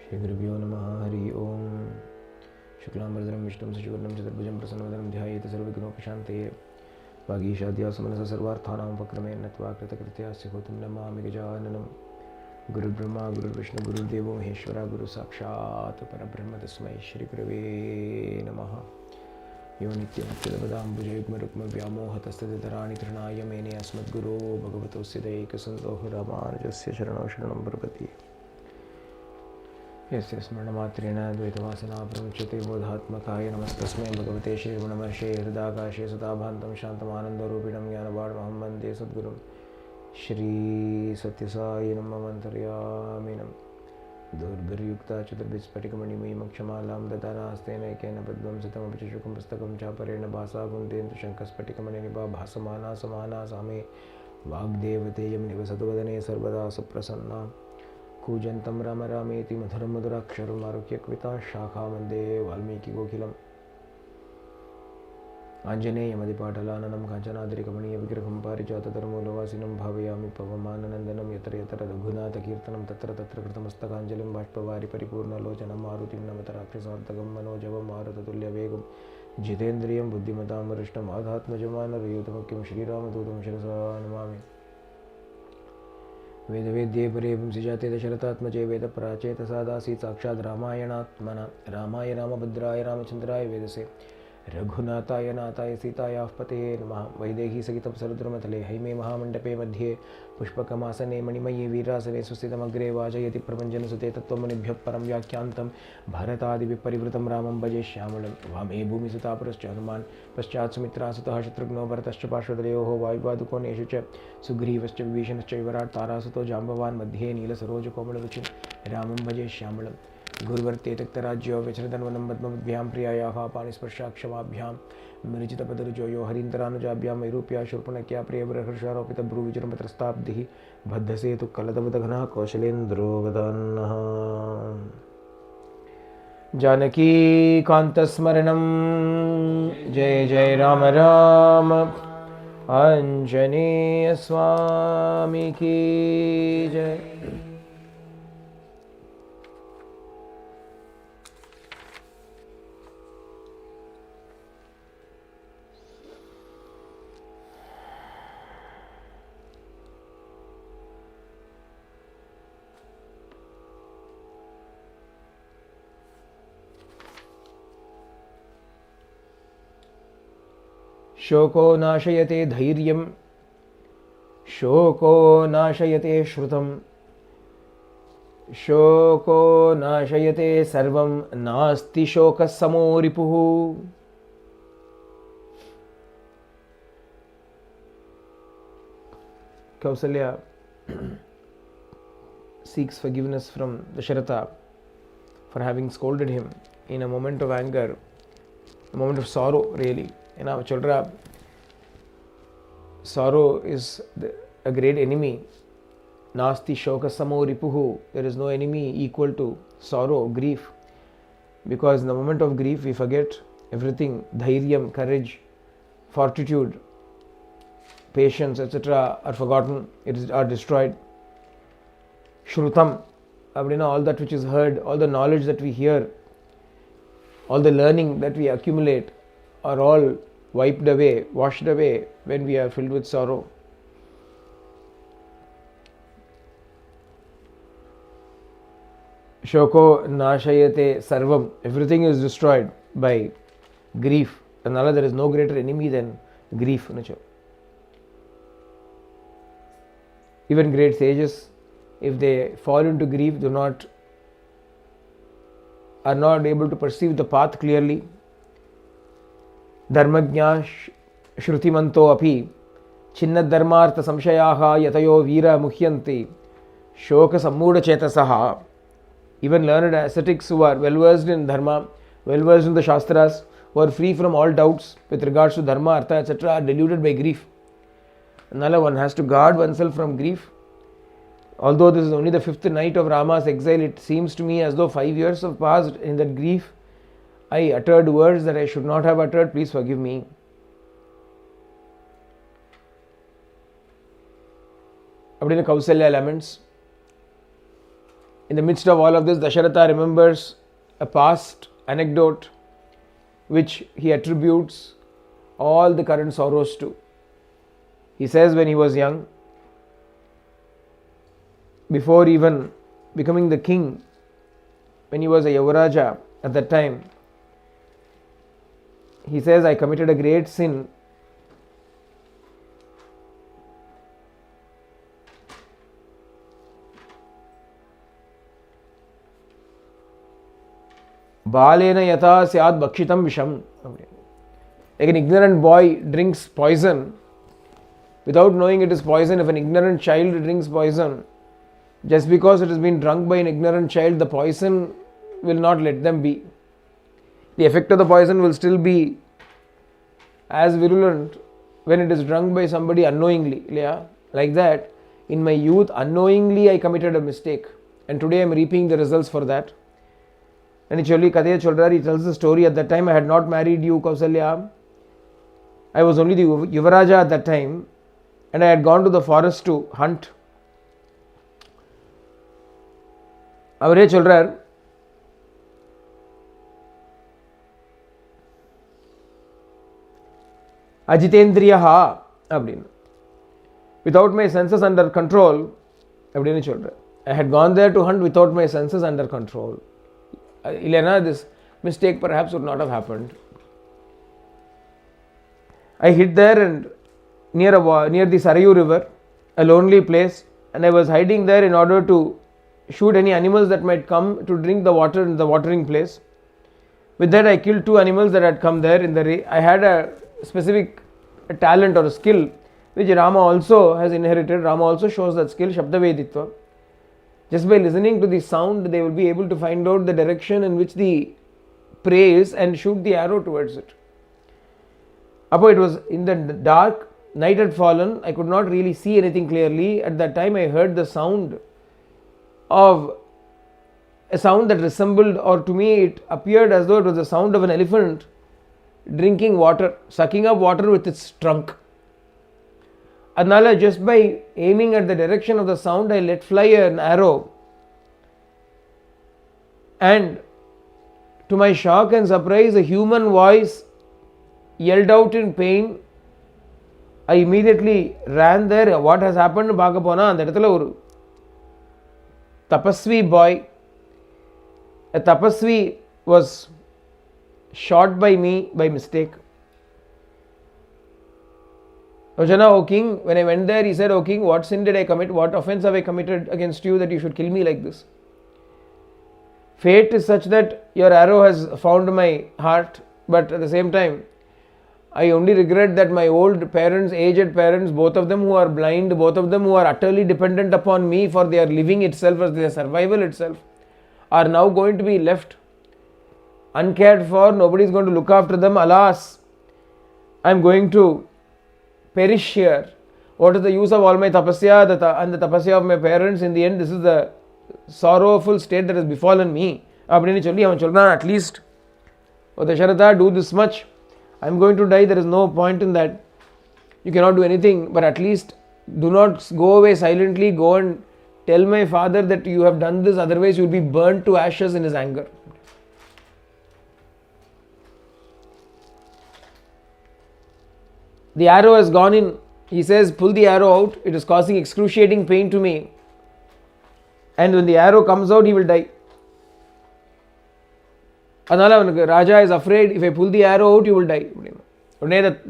श्रीगुरुभ्यो नमः। हरि ओम। शुक्लांबरधरं विष्णुं शशिवर्णं चतुर्भुजं प्रसन्नवदनं ध्यायेत् सर्वविघ्नोपशान्तये। वागीशाद्यासमनसः सर्वार्थानां उपक्रमे नत्वा कृतकृत्यास्य होतं नमामि गजाननं। गुरुर्ब्रह्मा गुरुर्विष्णु गुरुर्देवो महेश्वरः गुरुसाक्षात् परब्रह्म तस्मै श्रीगुरवे नमः। यो नित्यमच्युतपदाम्बुजयुग्मरुक्मव्यामोहतस्तदितराणि तृणाय मेने अस्मद्गुरो भगवतोऽस्य दैकसन्तोः रामानुजस्य शरणौ शरणं प्रपद्ये। यस्य स्मरणमात्रेण द्वैतवासना प्रमुच्यते बोधात्मकाय नमस्तस्मै भगवते श्रीरमणमहर्षे हृदाकाशे सदाभान्तं शान्तमानन्दरूपिणं ज्ञानवाणमहं वन्दे सद्गुरुं श्रीसत्यसायिनं ममन्तर्यामिनं। दुर्भिर्युक्ता चतुर्भिस्फटिकमणिमयीमक्षमालां ददानास्तेनैकेन पद्मं शतमपि च शुकं पुस्तकं चापरेण भासा कुन्तेन्दु शङ्खस्फटिकमणिनिभा भासमाना समाना सा मे वाग्देवतेयं निवसतु वदने सर्वदा सुप्रसन्ना। कूजन्तं राम रामेति मधुरं मधुराक्षरम् आरुह्य कविता शाखा वन्दे वाल्मीकिकोकिलम्। आञ्जनेयमदिपाटलाननं काञ्चनाद्रिकमणीयविग्रहं पारिजातधर्मूलवासिनं भावयामि पवमाननन्दनं। यत्र यत्र रघुनाथकीर्तनं तत्र तत्र कृतमस्तकाञ्जलिं बाष्पवारि परिपूर्णलोचनं मारुतिं नमत राक्षसान्तकं मनोजवं मारुततुल्यवेगं जितेन्द्रियं बुद्धिमतां वरिष्ठम् आधात्मजमानरयूतमुख्यं श्रीरामदूतं शिरसा नमामि। वेदवेद्ये परे पुंसिजाते दशरथात्मजे वेदपराचेतसादासीत् साक्षात् रामायणात्मना। रामाय रामभद्राय रामचन्द्राय वेदसे रघुनाथाय नाथाय सीतायाः पतये नमः। वैदेही सहितं समुद्रमतले हैमे महामण्डपे मध्ये पुष्पकमासने मणिमयी वीरासने सुस्थितमग्रे वाजयति प्रपञ्चनसुते तत्त्वमुनिभ्यः परं व्याख्यान्तं भरतादिभिः परिवृतं रामं भजे श्यामलं। वामे भूमिसुता पुरश्च हनुमान् पश्चात् सुमित्रासुतः शत्रुघ्नो भरतश्च पार्श्वदयोः वायुवादुकोणेषु च सुग्रीवश्च विभीषणश्च विराट् तारासुतो जाम्बवान् मध्ये नीलसरोजकोमलरुचिं रामं भजे श्यामलं। गुरुवर्ते त्यक्तराज्यो व्यचरदन्वनं पद्मभ्यां प्रियायाः पाणिस्पर्शाक्षमाभ्यां मृजितपदरुजो यो हरीन्द्रानुजाभ्यां वैरूप्या शूर्पणख्या प्रियबृहर्षारोपितभ्रूविजृम्भत्रस्ताब्धिः बद्धसेतु कलदवदघनः कौशलेन्द्रो वदन्नः। जानकीकान्तस्मरणं जय जय राम राम। आञ्जनेय स्वामी की जय। शोको नाशयते धैर्यं शोको नाशयते श्रुतं शोको नाशयते सर्वं नास्ति शोकः समो रिपुः। Kausalya seeks forgiveness from Dasharatha for having scolded him in a moment of anger, a moment of sorrow really. Childra, sorrow is a great enemy. Nasti shoka samo ripuhu. There is no enemy equal to sorrow, grief. Because in the moment of grief we forget everything. Dhairyam, courage, fortitude, patience, etc. are forgotten, are destroyed. Shrutam, all that which is heard, all the knowledge that we hear, all the learning that we accumulate are all wiped away, washed away when we are filled with sorrow. Shoko nashayate sarvam. Everything is destroyed by grief. And Allah, there is no greater enemy than grief. Even great sages, if they fall into grief, are not able to perceive the path clearly. Dharmajna shrutimanto api chinnad dharmartha samshayaha yatayo veera muhyanti shoka sammuda chetasaha. Even learned ascetics who are well versed in dharma, well versed in the shastras, who are free from all doubts with regards to dharma, artha, etc., are deluded by grief. And one has to guard oneself from grief. Although this is only the 5th night of Rama's exile, it seems to me as though 5 years have passed in that grief. I uttered words that I should not have uttered. Please forgive me. Kausalya laments. In the midst of all of this, Dasharatha remembers a past anecdote which he attributes all the current sorrows to. He says when he was young, before even becoming the king, when he was a Yavaraja at that time, he says, I committed a great sin. Balena yatha syad bhakshitam visham. Like an ignorant boy drinks poison without knowing it is poison. If an ignorant child drinks poison, just because it has been drunk by an ignorant child, the poison will not let them be. The effect of the poison will still be as virulent when it is drunk by somebody unknowingly. Yeah? Like that, in my youth, unknowingly I committed a mistake, and today I am reaping the results for that. And he tells the story. At that time I had not married you, Kausalya. I was only the Yuvaraja at that time, and I had gone to the forest to hunt. அவரே சொல்றார், அஜிதேந்திரியஹா அப்படின்னு, without my senses under control அப்படின்னு சொல்றார். I had gone there to hunt without my senses under control. இல்லைனா this mistake perhaps would not have happened. I hid there and near the Sarayu river, a lonely place, and I was hiding there in order to shoot any animals that might come to drink the water in the watering place. With that I killed 2 animals that had come there in the I had a specific talent or a skill which Rama also has inherited. Rama also shows that skill, Shabdaveditva. Just by listening to the sound, they will be able to find out the direction in which the prey is and shoot the arrow towards it. It was in the dark, night had fallen, I could not really see anything clearly. At that time I heard the sound of a sound that resembled, or to me it appeared as though it was the sound of an elephant drinking water, sucking up water with its trunk. Adnala, just by aiming at the direction of the sound, I let fly an arrow, and to my shock and surprise, a human voice yelled out in pain. I immediately ran there. What has happened பார்க்க போனா அந்த இடத்துல ஒரு tapasvi boy, a tapasvi was shot by me by mistake. Ojana, O king, when I went there, he said, O king, what sin did I commit? What offense have I committed against you that you should kill me like this? Fate is such that your arrow has found my heart, but at the same time, I only regret that my old parents, aged parents, both of them who are blind, both of them who are utterly dependent upon me for their living itself, for their survival itself, are now going to be left uncared for. Nobody is going to look after them. Alas, I am going to perish here. What is the use of all my tapasya and the tapasya of my parents? In the end, this is the sorrowful state that has befallen me. அப்படின்னு சொல்லி அவன் சொல்றான், at least, O Dasharatha, do this much. I am going to die, there is no point in that. You cannot do anything, but at least do not go away silently. Go and tell my father that you have done this, otherwise you will be burnt to ashes in his anger. The arrow has gone in. He says, pull the arrow out. It is causing excruciating pain to me. And when the arrow comes out, he will die. Another Raja is afraid, if I pull the arrow out, you will die.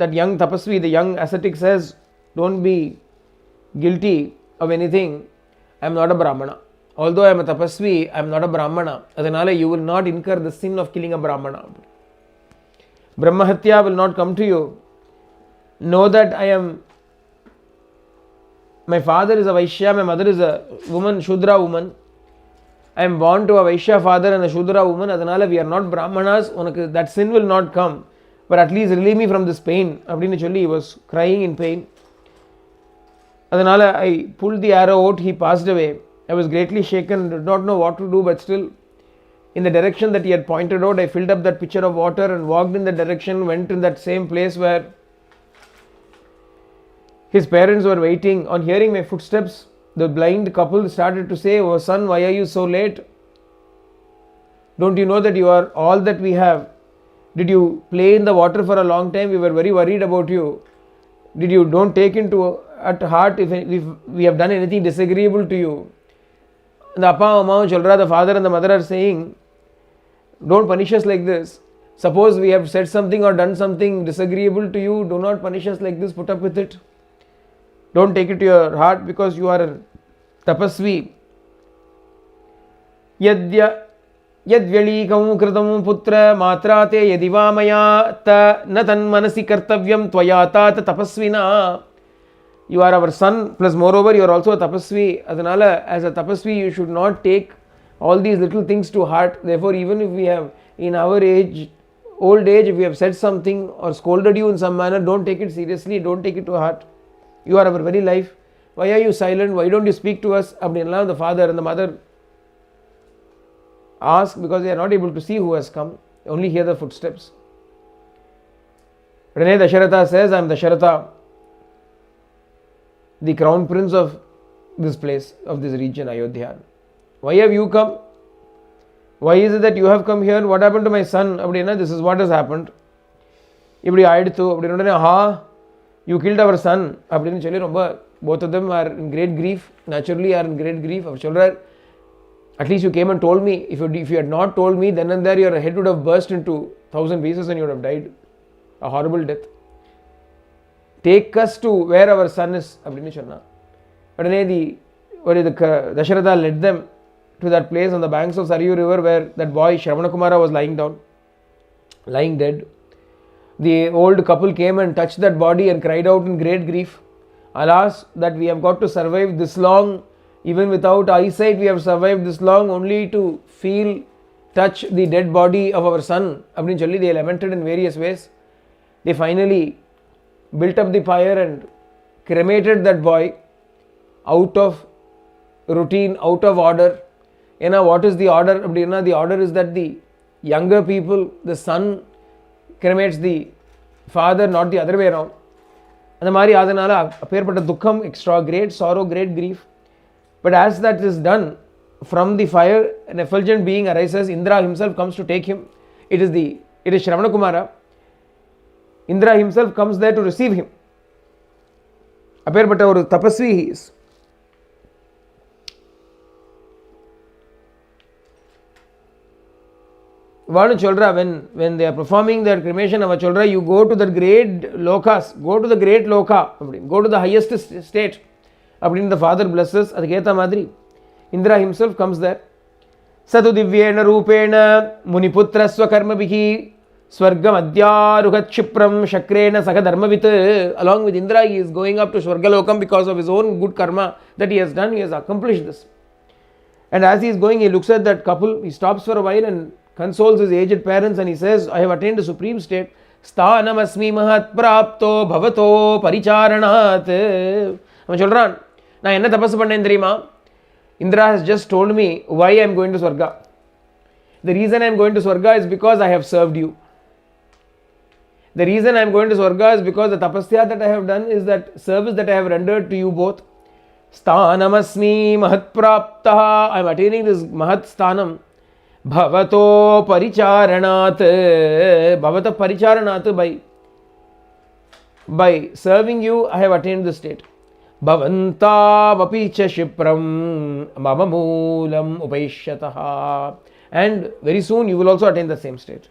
That young tapasvi, the young ascetic says, don't be guilty of anything. I am not a Brahmana. Although I am a tapasvi, I am not a Brahmana. Adanala, you will not incur the sin of killing a Brahmana. Brahmahatya will not come to you. Know that my father is a Vaishya, my mother is a woman, Shudra woman. I am born to a Vaishya father and a Shudra woman. Adanala, we are not Brahmanas. That sin will not come. But at least relieve me from this pain. He was crying in pain. Adanala, I pulled the arrow out. He passed away. I was greatly shaken, did not know what to do, but still, in the direction that he had pointed out, I filled up that pitcher of water and walked in that direction, went in that same place where his parents were waiting. On hearing my footsteps, the blind couple started to say, "Oh son, why are you so late? Don't you know that you are all that we have? Did you play in the water for a long time? We were very worried about you. Did you don't take into at heart if we have done anything disagreeable to you?" And the appa amma cholra, the father and the mother are saying, "Don't punish us like this. Suppose we have said something or done something disagreeable to you, do not punish us like this, put up with it. Don't take it to your heart because you are a tapasvi. Yadvyalīkam kritam putra matra te yadiva maya ta na tan manasi kartavyam tvaya tat tapasvina." You are our son, plus moreover you are also a tapasvi. Adanala, as a tapasvi you should not take all these little things to heart. Therefore, even if we have in our age, old age, if we have said something or scolded you in some manner, don't take it seriously, don't take it to heart. You are our very life. Why are you silent? Why don't you speak to us? Abdinallah, the father and the mother ask, because they are not able to see who has come, they only hear the footsteps. Rene Dasharatha says, "I am Dasharatha, the crown prince of this place, of this region, Ayodhya. Why have you come? Why is it that you have come here? What happened to my son?" Abdina, this is what has happened. Ibdi aidithu, Abdina, ha, you killed our son. Abdina chali romba, both of them are in great grief, naturally are in great grief. Our children, at least you came and told me. If you had not told me, then and there your head would have burst into 1,000 pieces and you would have died a horrible death. Take us to where our son is. Abdina chonna. Adane Dasharatha led them to that place on the banks of Sarayu river where that boy Shravana Kumara was lying down, lying dead. The old couple came and touched that body and cried out in great grief, "Alas, that we have got to survive this long, even without eyesight we have survived this long only to feel, touch the dead body of our son." Abdin they lamented in various ways. They finally built up the fire and cremated that boy out of routine, out of order. What is the order? The order is that the younger people, the son cremates the father, not the other way around. And the Mari Adanala appearpata dukkam, extra great sorrow, great grief. But as that is done, from the fire, an effulgent being arises. Indra himself comes to take him. It is Shravana Kumara. Indra himself comes there to receive him. Appearpata or tapasvi he is. When they are performing their cremation of a childra, you go to the great lokas, go to the great loka, go to the highest state. The father blesses, adhiketa madri. Indra himself comes there. Satu divyena rupena muniputra swakarma bihi swargam adyaruhat chipram shakrena sakha dharmavit. Along with Indra, he is going up to Swargalokam because of his own good karma that he has done. He has accomplished this. And as he is going, he looks at that couple, he stops for a while and consoles his aged parents and he says, "I have attained the supreme state. Sthanam asmi mahat prapto bhavato paricharanat." Children, na enna tapassu pannen theriyuma? Indra has just told me why I am going to Swarga. The reason I am going to Swarga is because I have served you. The reason I am going to Swarga is because the tapasya that I have done is that service that I have rendered to you both. Sthanam asmi mahat praptaha. I am attaining this mahat sthanam. Bhavato paricharanat. Bhavata paricharanat, by serving you, I have attained this state. Bhavanta vapicha shipram mama moolam upaishyataha. And very soon you will also attain the same state.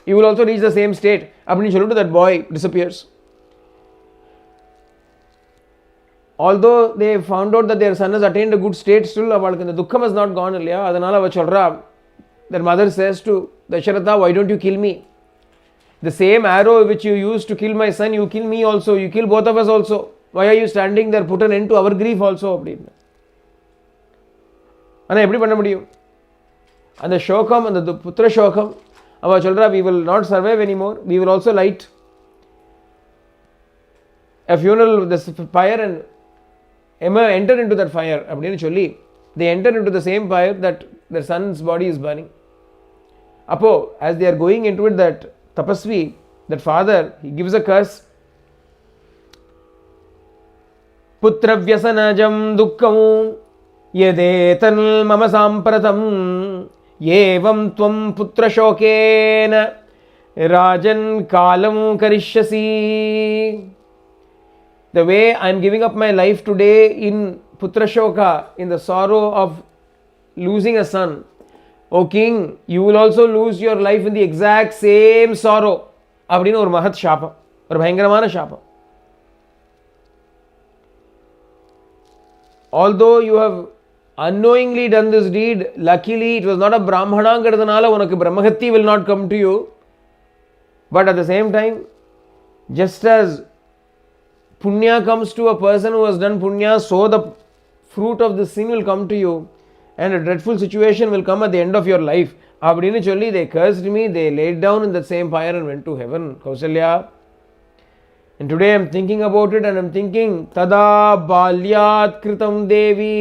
You will also reach the same state. Apni chalu, that boy disappears. Although they found out that their son has attained a good state, still the dukkam has not gone. Their mother says to Dasharatha, "Why don't you kill me? The same arrow which you used to kill my son, you kill me also, you kill both of us also. Why are you standing there? Put an end to our grief also." And the shokam and the putra shokam, our children, we will not survive anymore. We will also light a funeral with this fire and enter into that fire. They enter into the same fire that their son's body is burning. As they are going into it, that tapasvi, that father, he gives a curse. पुत्रव्यसनजं दुःखं यदेतन् मम साम्प्रतम् एवं त्वं पुत्रशोकेन राजन् कालं करिष्यसि. The way I am giving up my life today in Putrashoka, in the sorrow of losing a son, O king, you will also lose your life in the exact same sorrow. அப்படின்னு ஒரு மகத் சாபம், ஒரு பயங்கரமான சாபம். Although you have unknowingly done this deed, luckily it was not a brahmanangradanaala உனக்கு brahmahatti will not come to you. But at the same time, just as punya comes to a person who has done punya, so the fruit of the sin will come to you and a dreadful situation will come at the end of your life. அப்படின்னு சொல்லி they cursed me, they laid down in the same fire and went to heaven, Kausalya. And today I am thinking about it and I am thinking, tada balyat kritam devi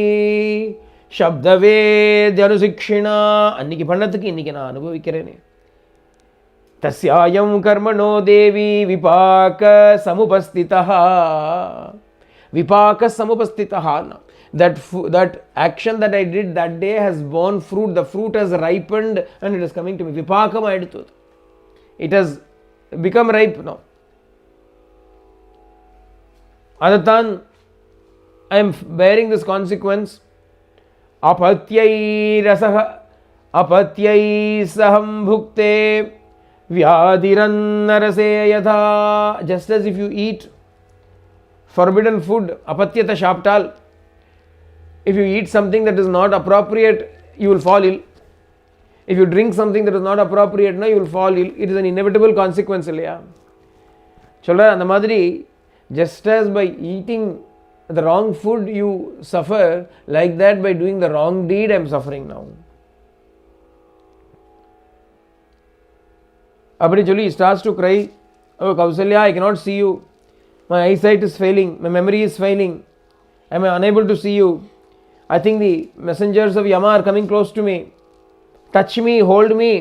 shabdavedyanusikshina, அன்னைக்கு பண்ணதுக்கு இன்னைக்கு நான் அனுபவிக்கிறேனே. तस्यायं कर्मणो देवी विपाक samupastitah. Vipaka samupastitah. That action that I did that day has borne fruit. The fruit has ripened and it is coming to me. Vipakam aiduthu. It has become ripe now. Adathan, I am bearing this consequence. Apatyai rasaha apatyai saham bhukte vyadhiranarase yatha. Just as if you eat forbidden food, apatyata shaptal, if you eat something that is not appropriate, you will fall ill. If you drink something that is not appropriate, you will fall ill. It is an inevitable consequence. Children, and the madri, just as by eating the wrong food you suffer, like that by doing the wrong deed I am suffering now. Abhijali he starts to cry, oh Kausalya, I cannot see you. My eyesight is failing, my memory is failing. I am unable to see you. I think the messengers of Yama are coming close to me. Touch me, hold me.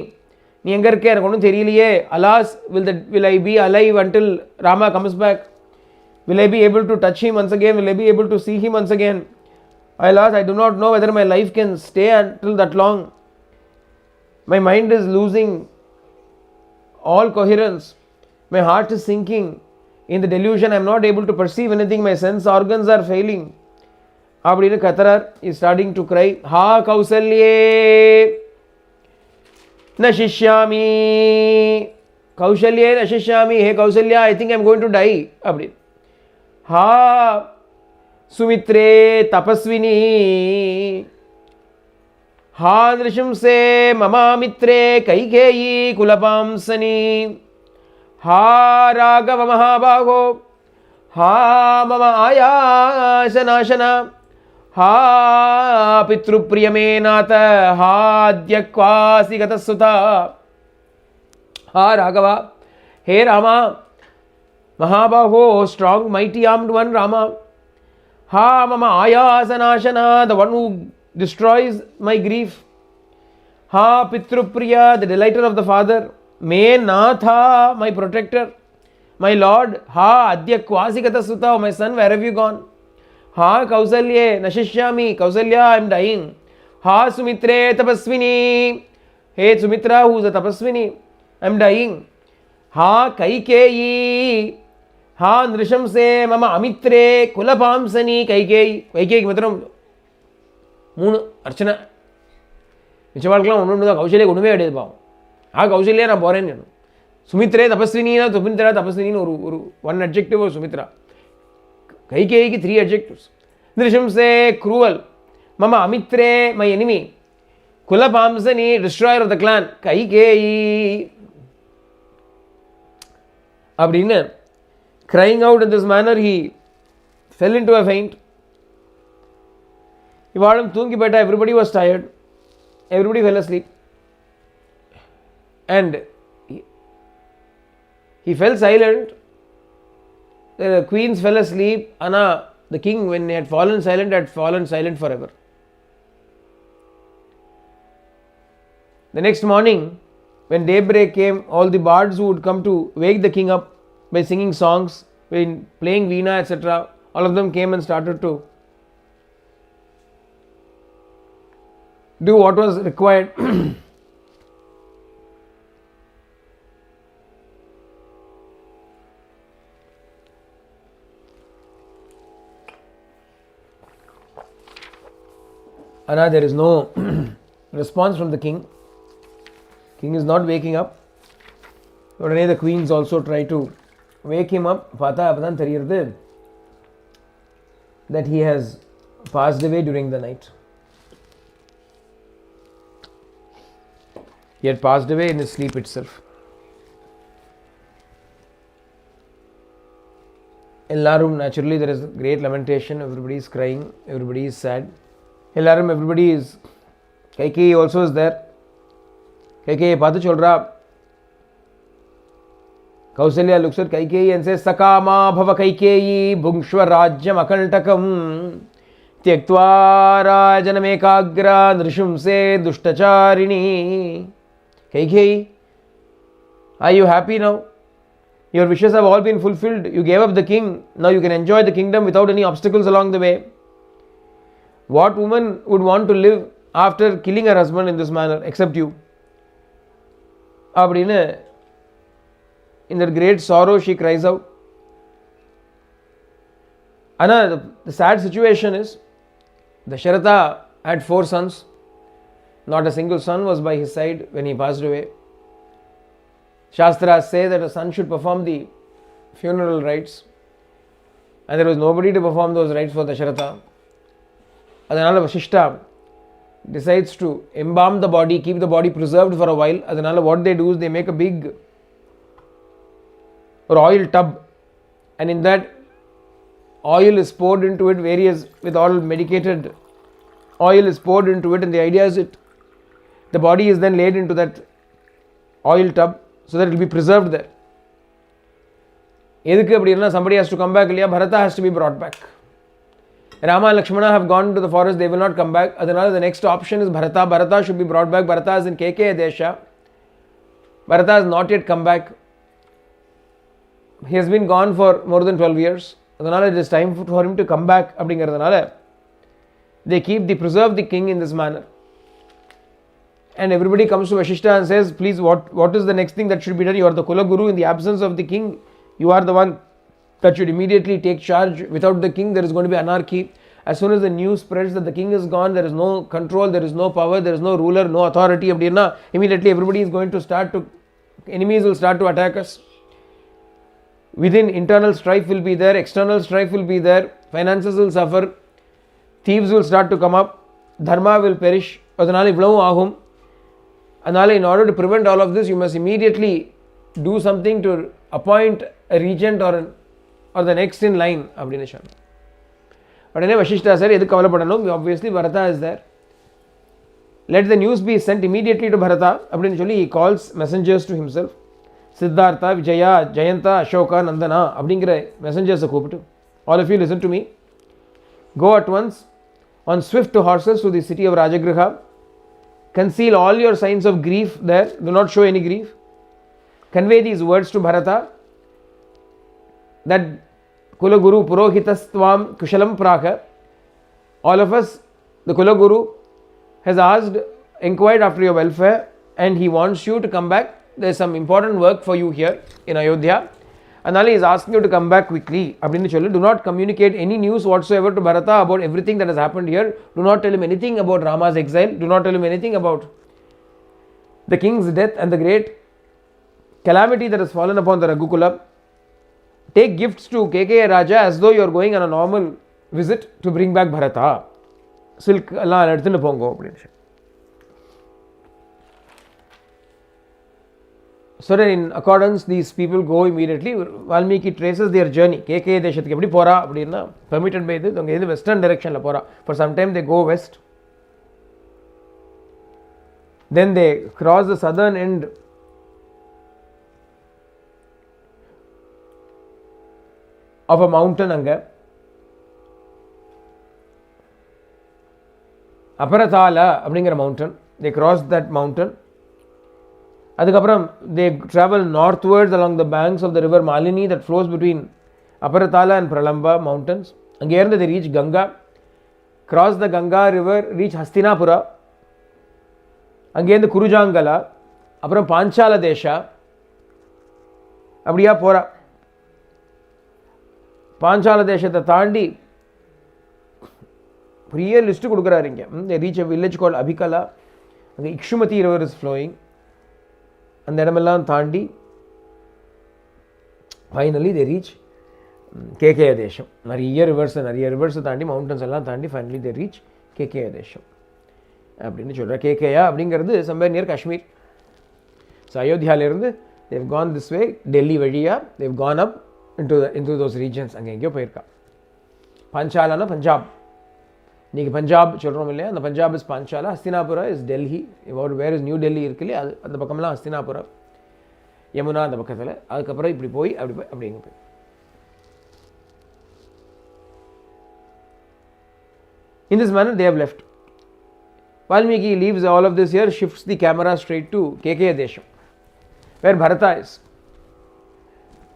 நீ எங்க இருக்க எனக்கு ஒன்றும் தெரியலையே. Alas, will I be alive until Rama comes back? Will I be able to touch him once again? Will I be able to see him once again? Alas, I do not know whether my life can stay until that long. My mind is losing all coherence. My heart is sinking. In the delusion, I am not able to perceive anything. My sense organs are failing. Abdina Katarar is starting to cry. Ha Kausalye Nashishyami. Kausalye Nashishyami. Hey Kausalya, I think I am going to die. Abdina. Ha Sumitre Tapasvini. Ha Nrishimse Mama Mitre Kaikeyi Kulapamsani. Ha Raghava Mahabaho. Ha Mama Ayashanashana. Ha Pitrupriyamenata. Ha Adyakwasi Gatasuta. Ha Raghava. Hey Rama, Mahabaho, strong, mighty armed one, Rama. Ha Mama Ayasanashana, the one who destroys my grief. Ha Pitrupriya, the delighter of the father. Me Natha, my protector, my lord. Ha Adya Kwasikata Sutta, my son, where have you gone? Ha Kausalye Nashishyami, Kausalya, I am dying. Ha Sumitre Tapasvini, hey Sumitra, who is a Tapasvini, I am dying. Ha Kaikeyi, Ha Nrishamse, Mama Amitre, Kulapamsani, Kaikeyi, Kaikeyi Matram, Moon Archana. Michavalkla, Kaushalya, Gunume Adeba. Ah, Kausalya, I'm born. Sumitra, Tapaswini, Tupindra, Tapaswini, one adjective of Sumitra. Kaikeyi, three adjectives. Nrisham say cruel. Mama Amitre, my enemy. Kulapamsani, destroyer of the clan. Kaikeyi. Abdina, crying out in this manner, he fell into a faint. Everybody was tired. Everybody fell asleep. And he fell silent. The queens fell asleep. Anna, the king, when he had fallen silent forever. The next morning, when daybreak came, all the bards who would come to wake the king up by singing songs, by playing veena, etc., all of them came and started to do what was required. Anna, there is no response from the king. King is not waking up. Udaney the queens also try to wake him up. Pata appadan theriyirudhu that he has passed away during the night. He had passed away in his sleep itself. Ellarum, naturally there is great lamentation. Everybody is crying. Everybody is sad. Ellarum, everybody is. Kaikeyi also is there. Kaikeyi paathu solra. Kausalya looks at Kaikeyi and says, Sakama bhava Kaikeyi bhungshva rajyam akantakam tyaktva rajanamekagra nrishumse dushtacharini. Kaikeyi, are you happy now? Your wishes have all been fulfilled. You gave up the king. Now you can enjoy the kingdom without any obstacles along the way. What woman would want to live after killing her husband in this manner except you? Abdine, in that great sorrow, she cries out. Anna, the sad situation is, Dasharatha had 4 sons. Not a single son was by his side when he passed away. Shastras say that a son should perform the funeral rites, and there was nobody to perform those rites for Dasharatha. Adanala Vasishta decides to embalm the body, keep the body preserved for a while. Adanala what they do is they make a big oil tub, and in that oil is poured into it, with all medicated oil is poured into it, and the idea is the body is then laid into that oil tub so that it will be preserved there. Somebody has to come back, Bharata has to be brought back. Rama and Lakshmana have gone to the forest, they will not come back. Adhanala, the next option is Bharata. Bharata should be brought back. Bharata is in Kekeya Desha. Bharata has not yet come back. He has been gone for more than 12 years. Adhanala, it is time for him to come back. They preserve the king in this manner. And everybody comes to Vashishta and says, please, what is the next thing that should be done? You are the Kula Guru. In the absence of the king, you are the one that should immediately take charge. Without the king, there is going to be anarchy. As soon as the news spreads that the king is gone, there is no control, there is no power, there is no ruler, no authority. Immediately everybody is going to enemies will start to attack us. Within, internal strife will be there, external strife will be there, finances will suffer, thieves will start to come up, dharma will perish. In order to prevent all of this, you must immediately do something to appoint a regent or the next in line. But Vashishta said, obviously Bharata is there. Let the news be sent immediately to Bharata. He calls messengers to himself. Siddhartha, Vijaya, Jayanta, Ashoka, Nandana. Messengers. All of you listen to me. Go at once on swift horses to the city of Rajagriha. Conceal all your signs of grief there. Do not show any grief. Convey these words to Bharata that Kula Guru Purohitastvam Kushalam Praka. All of us, the Kula Guru has inquired after your welfare, and he wants you to come back. There is some important work for you here in Ayodhya. Anali is asking you to come back quickly. Do not communicate any news whatsoever to Bharata about everything that has happened here. Do not tell him anything about Rama's exile. Do not tell him anything about the king's death and the great calamity that has fallen upon the Raghukula. Take gifts to Kekeya Raja as though you are going on a normal visit to bring back Bharata. Silk Allah aduthu pongo. So then in accordance, these people go immediately. Valmiki traces their journey. Kekeya Deshathukku eppadi pora appadina permitted by this, the western direction la pora. For some time they go west. Then they cross the southern end of a mountain anga. Aparathala அப்படிங்கிற mountain. They cross that mountain. They travel northwards along the banks of the river Malini that flows between Aparathala and Pralamba mountains. அங்கேருந்து they reach Ganga, cross the Ganga river, reach Hastinapura, அங்கேருந்து குருஜாங்கலா, அப்புறம் பாஞ்சால தேசா, அப்படியா போகிறா. பாஞ்சால தேசத்தை தாண்டி பெரிய list கொடுக்குறாரு இங்கே. they reach a village called Abhikala, அங்கே இக்ஷுமதி river is flowing. அந்த இடமெல்லாம் தாண்டி ஃபைனலி they reach கேகய தேசம். நிறைய ரிவர்ஸை தாண்டி மவுண்டன்ஸ் எல்லாம் தாண்டி ஃபைனலி they reach கேகய தேசம் அப்படின்னு சொல்கிறார். கேகயா அப்படிங்கிறது somewhere near காஷ்மீர். ஸோ அயோத்தியாவிலேருந்து they've gone this way, Delhi வழியாக they've gone up into those regions. அங்கே எங்கேயோ போயிருக்கா. பாஞ்சாலானா பஞ்சாப், இன்றைக்கி பஞ்சாப் சொல்கிறோம் இல்லையா, அந்த Punjab is Panchala, Hastinapura is Delhi. Where is New Delhi இருக்கு இல்லையா, அது அந்த பக்கம்லாம் ஹஸ்தினாபுரா, யமுனா அந்த பக்கத்தில். அதுக்கப்புறம் இப்படி போய் அப்படி எங்கே போய் in this manner they have left. Valmiki leaves all of this here, shifts the camera straight to Kekaya Desham, where Bharata is.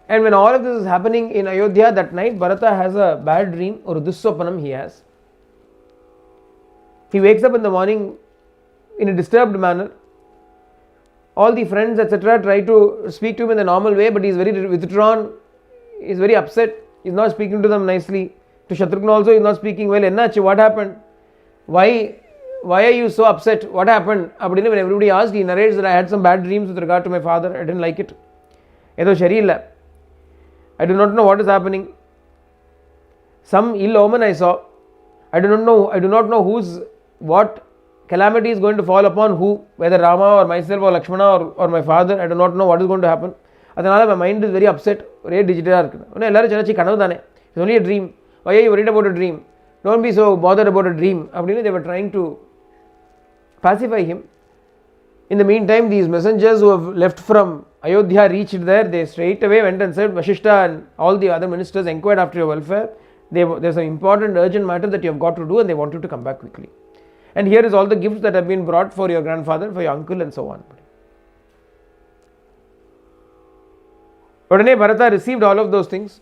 And when all of this is happening in Ayodhya that night, Bharata has a bad dream, or Dussopanam he has. He wakes up in the morning in a disturbed manner. All the friends etc. try to speak to him in the normal way, but he is very withdrawn, he is very upset, he is not speaking to them nicely. To Shatrugna also he is not speaking well. Ennachu, what happened? Why are you so upset? What happened? When everybody asked, he narrates that I had some bad dreams with regard to my father. I didn't like it. Edo sharilla. I do not know what is happening. Some ill omen I saw. I do not know what calamity is going to fall upon who, whether Rama or myself or Lakshmana or my father. I do not know what is going to happen. Adanal my mind is very upset. Ore digital irukku. Ellarum chanachi kanavu thane. It's only a dream. Why are you worried about a dream? Don't be so bothered about a dream. They were trying to pacify him. In the meantime, these messengers who have left from Ayodhya reached there. They straight away went and said, Vasishta and all the other ministers inquired after your welfare. There's an important urgent matter that you have got to do, and they want you to come back quickly. And here is all the gifts that have been brought for your grandfather, for your uncle and so on. Odane Bharata received all of those things,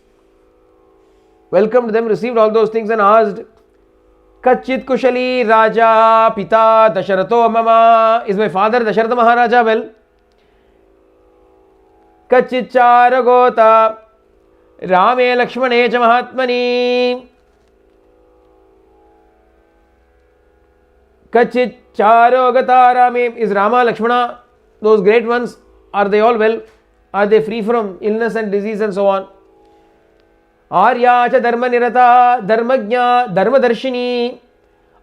welcomed them, received all those things and asked, Kachit Kushali Raja Pita Dasharato Mama, is my father Dasharatha Maharaja well? Kachit Charagota Rame Lakshmane Cha Mahatmani, Kachit Charogata Rame, is Rama, Lakshmana, those great ones, are they all well? Are they free from illness and disease and so on? Arya cha dharma nirata dharmagnya dharmadarshini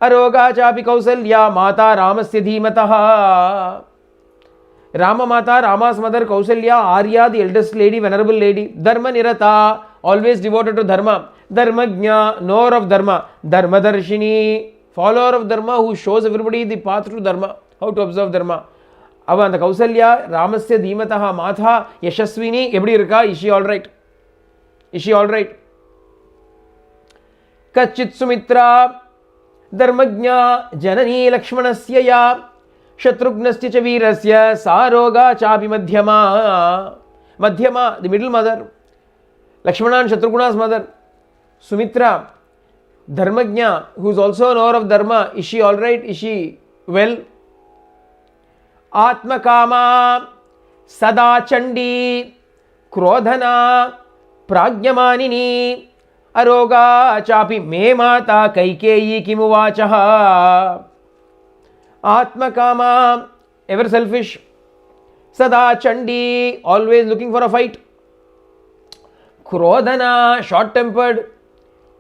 aroga chapi kausalya mata ramasya dhimataha. Rama mata, Rama's mother Kausalya, Arya the eldest lady, venerable lady, dharma nirata, always devoted to dharma, dharmagnya, knower of dharma, dharmadarshini, follower of dharma, who shows everybody the path to dharma, how to observe dharma. Ava and the Kausalya ramasya dhimataha matha yashaswini, eppadi irukka, is she all right? Is she all right? Kachit Sumitra Dharmagnya Janani Lakshmanasya ya Shatrugnasya cha Veerasya Saroga chapi Madhyama. Madhyama, the middle mother, Lakshmana and Shatrugna's mother, Sumitra, Dharmagnya, who is also a knower of dharma, is she all right? Is she well? Atmakama Sada Chandi Krodhana Pragyamanini Aroga chapi me mata Kaikeyi kimuvachaha. Atmakama, ever selfish, Sada Chandi, always looking for a fight, Krodhana, short tempered,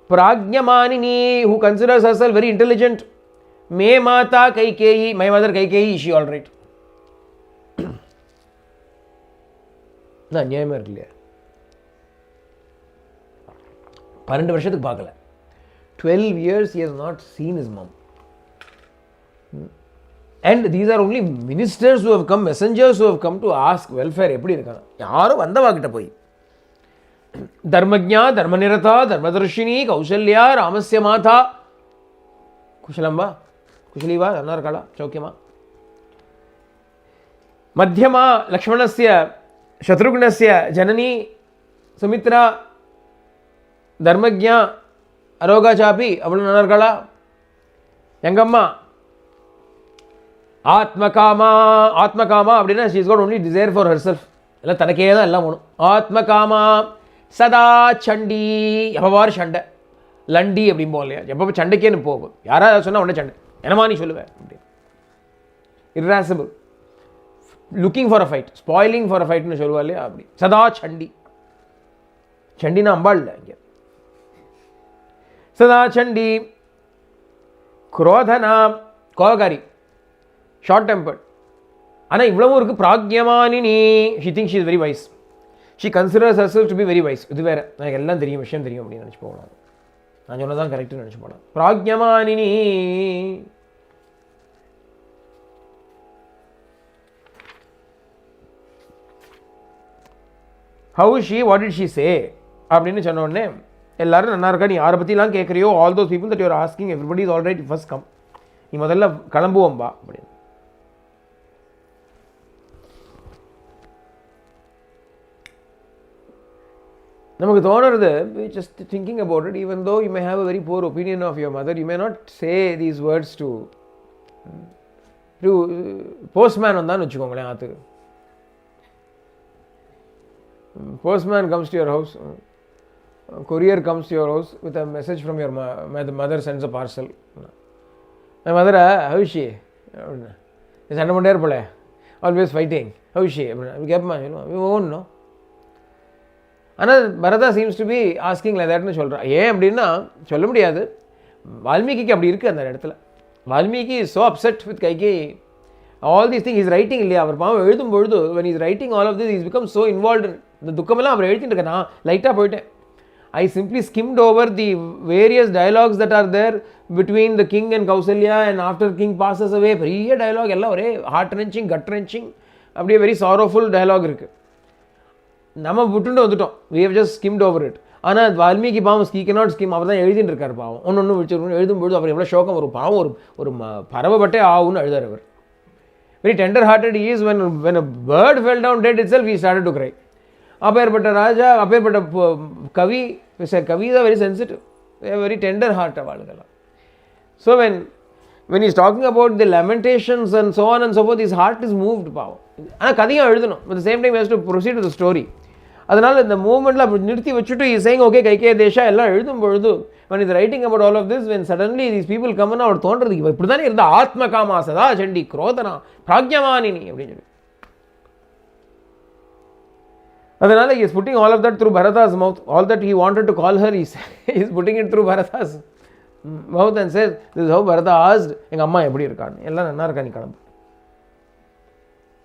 Pragyamanini, who considers herself very intelligent, Me mata Kaikeyi, my mother Kaikeyi, is she all right? Na அநியாயமா இருக்கு இல்லையா? 12 வருஷத்துக்கு பார்க்கல. 12 years he has not seen his mom. And these are only ministers who have come, messengers who have come to ask welfare. எப்படி இருக்காங்க? யாரும் வந்தவா கிட்ட போய் தர்மஜ்ஞா தர்மநிரதா தர்மதர்ஷினி கௌசல்யா ராமஸ்ய மாதா. குஷலம்பா, குஷலீவா, நல்லா இருக்காளா, சௌக்கியமா? மத்தியமா லக்ஷ்மணஸ்ய சத்ருக்னஸ்ய ஜனனி சுமித்ரா தர்மஜ்ஞா அரோகா சாப்பி அவ்வளோ நல்லா இருக்காளா? எங்கம்மா ஆத்மகாமா ஆத்மகாமா அப்படின்னா she is got only desire for her self. எல்லாம் தனக்கே தான் எல்லாம் வேணும். ஆத்மகாமா சதா சண்டி, எப்பவாறு சண்டை. லண்டி அப்படிம்போம் இல்லையா, எப்போ சண்டைக்கேன்னு போகும். யாராவது சொன்னால் உடனே சண்டை, என்னமா நீ சொல்லுவேன் அப்படி. Irascible, looking for a fight, spoiling for a ஃபைட்னு சொல்லுவா இல்லையா, அப்படி. சதா சண்டி, சண்டினா அம்பாள் இல்லை இங்கே. சதா சண்டி குரோதனா, கோபகாரி, ஷார்ட் டெம்பர்ட். ஆனால் இவ்வளவும் இருக்குது. பிராக்யமானினி, she think she is very wise. She considers herself to be very wise. இது வேறு, எனக்கு எல்லாம் தெரியும், விஷயம் தெரியும் அப்படின்னு நினச்சி போகலாம். நான் சொன்னதான் கரெக்டுன்னு நினச்சி போகலாம். பிராக்யமானினி. How she, what did she say அப்படின்னு சொன்ன உடனே எல்லாரும் நல்லா இருக்கா, நீ யாரை பற்றிலாம் கேட்குறியோ, all those people that you are asking, everybody is alright, first come, நீ முதல்ல கிளம்புவோம்பா அப்படின்னு. நமக்கு தோணுறது, just thinking about it, even though you may have a very poor opinion of your mother, you may not say these words to postman வந்தான்னு வச்சுக்கோங்களேன் ஆற்றுக்கு. Postman comes to your house, courier comes to your house with a message from your mother, sends a parcel. My mother, how is she? சண்டை பண்ணிட்டே இருப்பல, always fighting, how is she அப்படின்னு கேட்பேன். we won't know. ஆனால் Bharata seems to be asking like தட்னு சொல்கிறான். ஏன் அப்படின்னா சொல்ல முடியாது, வால்மீகிக்கு அப்படி இருக்குது அந்த இடத்துல. Valmiki is so upset with Kaikeyi. All these thing is writing இல்லையா, அவர் பாவம் எழுதும் பொழுது when he's writing all of this, he's become so involved in இந்த துக்கமெல்லாம் அவர் எழுதிட்டு இருக்கேன். நான் லைட்டாக போயிட்டேன். I simply skimmed over the various dialogues that are there between the king and Kausalya, and after king passes away, பெரிய dialogue எல்லாம் ஒரே heart wrenching, gut wrenching, அப்படியே வெரி sorrowful dialogue இருக்குது. நம்ம விட்டுண்டு வந்துட்டோம், we have just skimmed over it. ஆனால் வால்மீகி பாவம் he cannot skim, அவர் தான் எழுதிட்டு இருக்கார் பாவம். ஒன்று வச்சு எழுதும்பொழுது அவர் எவ்வளோ சோகம், ஒரு பாவம், ஒரு பறவைப்பட்டே ஆகுன்னு எழுதார் அவர். Very tender hearted he is. When a bird fell down dead itself, he started to cry. அப்பேற்பட்ட ராஜா, அப்பேற்பட்ட கவி, கவி தான் very sensitive, very tender heart அவளுக்கெல்லாம். So when he's talking about the lamentations and so on and so forth, his heart is moved பாவம். ஆனால் கதையும் எழுதணும், at the same time he has to proceed with the story. அதனால் இந்த மூமெண்ட்டில் அப்படி நிறுத்தி வச்சுட்டு he is saying okay கைகே தேஷா எல்லாம் எழுதும் பொழுது, when he's writing about all of this, when suddenly these people come in, அவர் தோன்றது இப்படி தானே இருந்தால் ஆத்ம காமா சதா சண்டி குரோதனா பிராக்யமானினி அப்படின்னு சொல்லி. அதனால் he is putting all of that through Bharata's mouth. All that he wanted to call her, he is putting it through Bharata's mouth and says, this is how Bharata asked, எங்கள் அம்மா எப்படி இருக்கான்னு. எல்லாம் நல்லா இருக்கா, நீ கிளம்பு.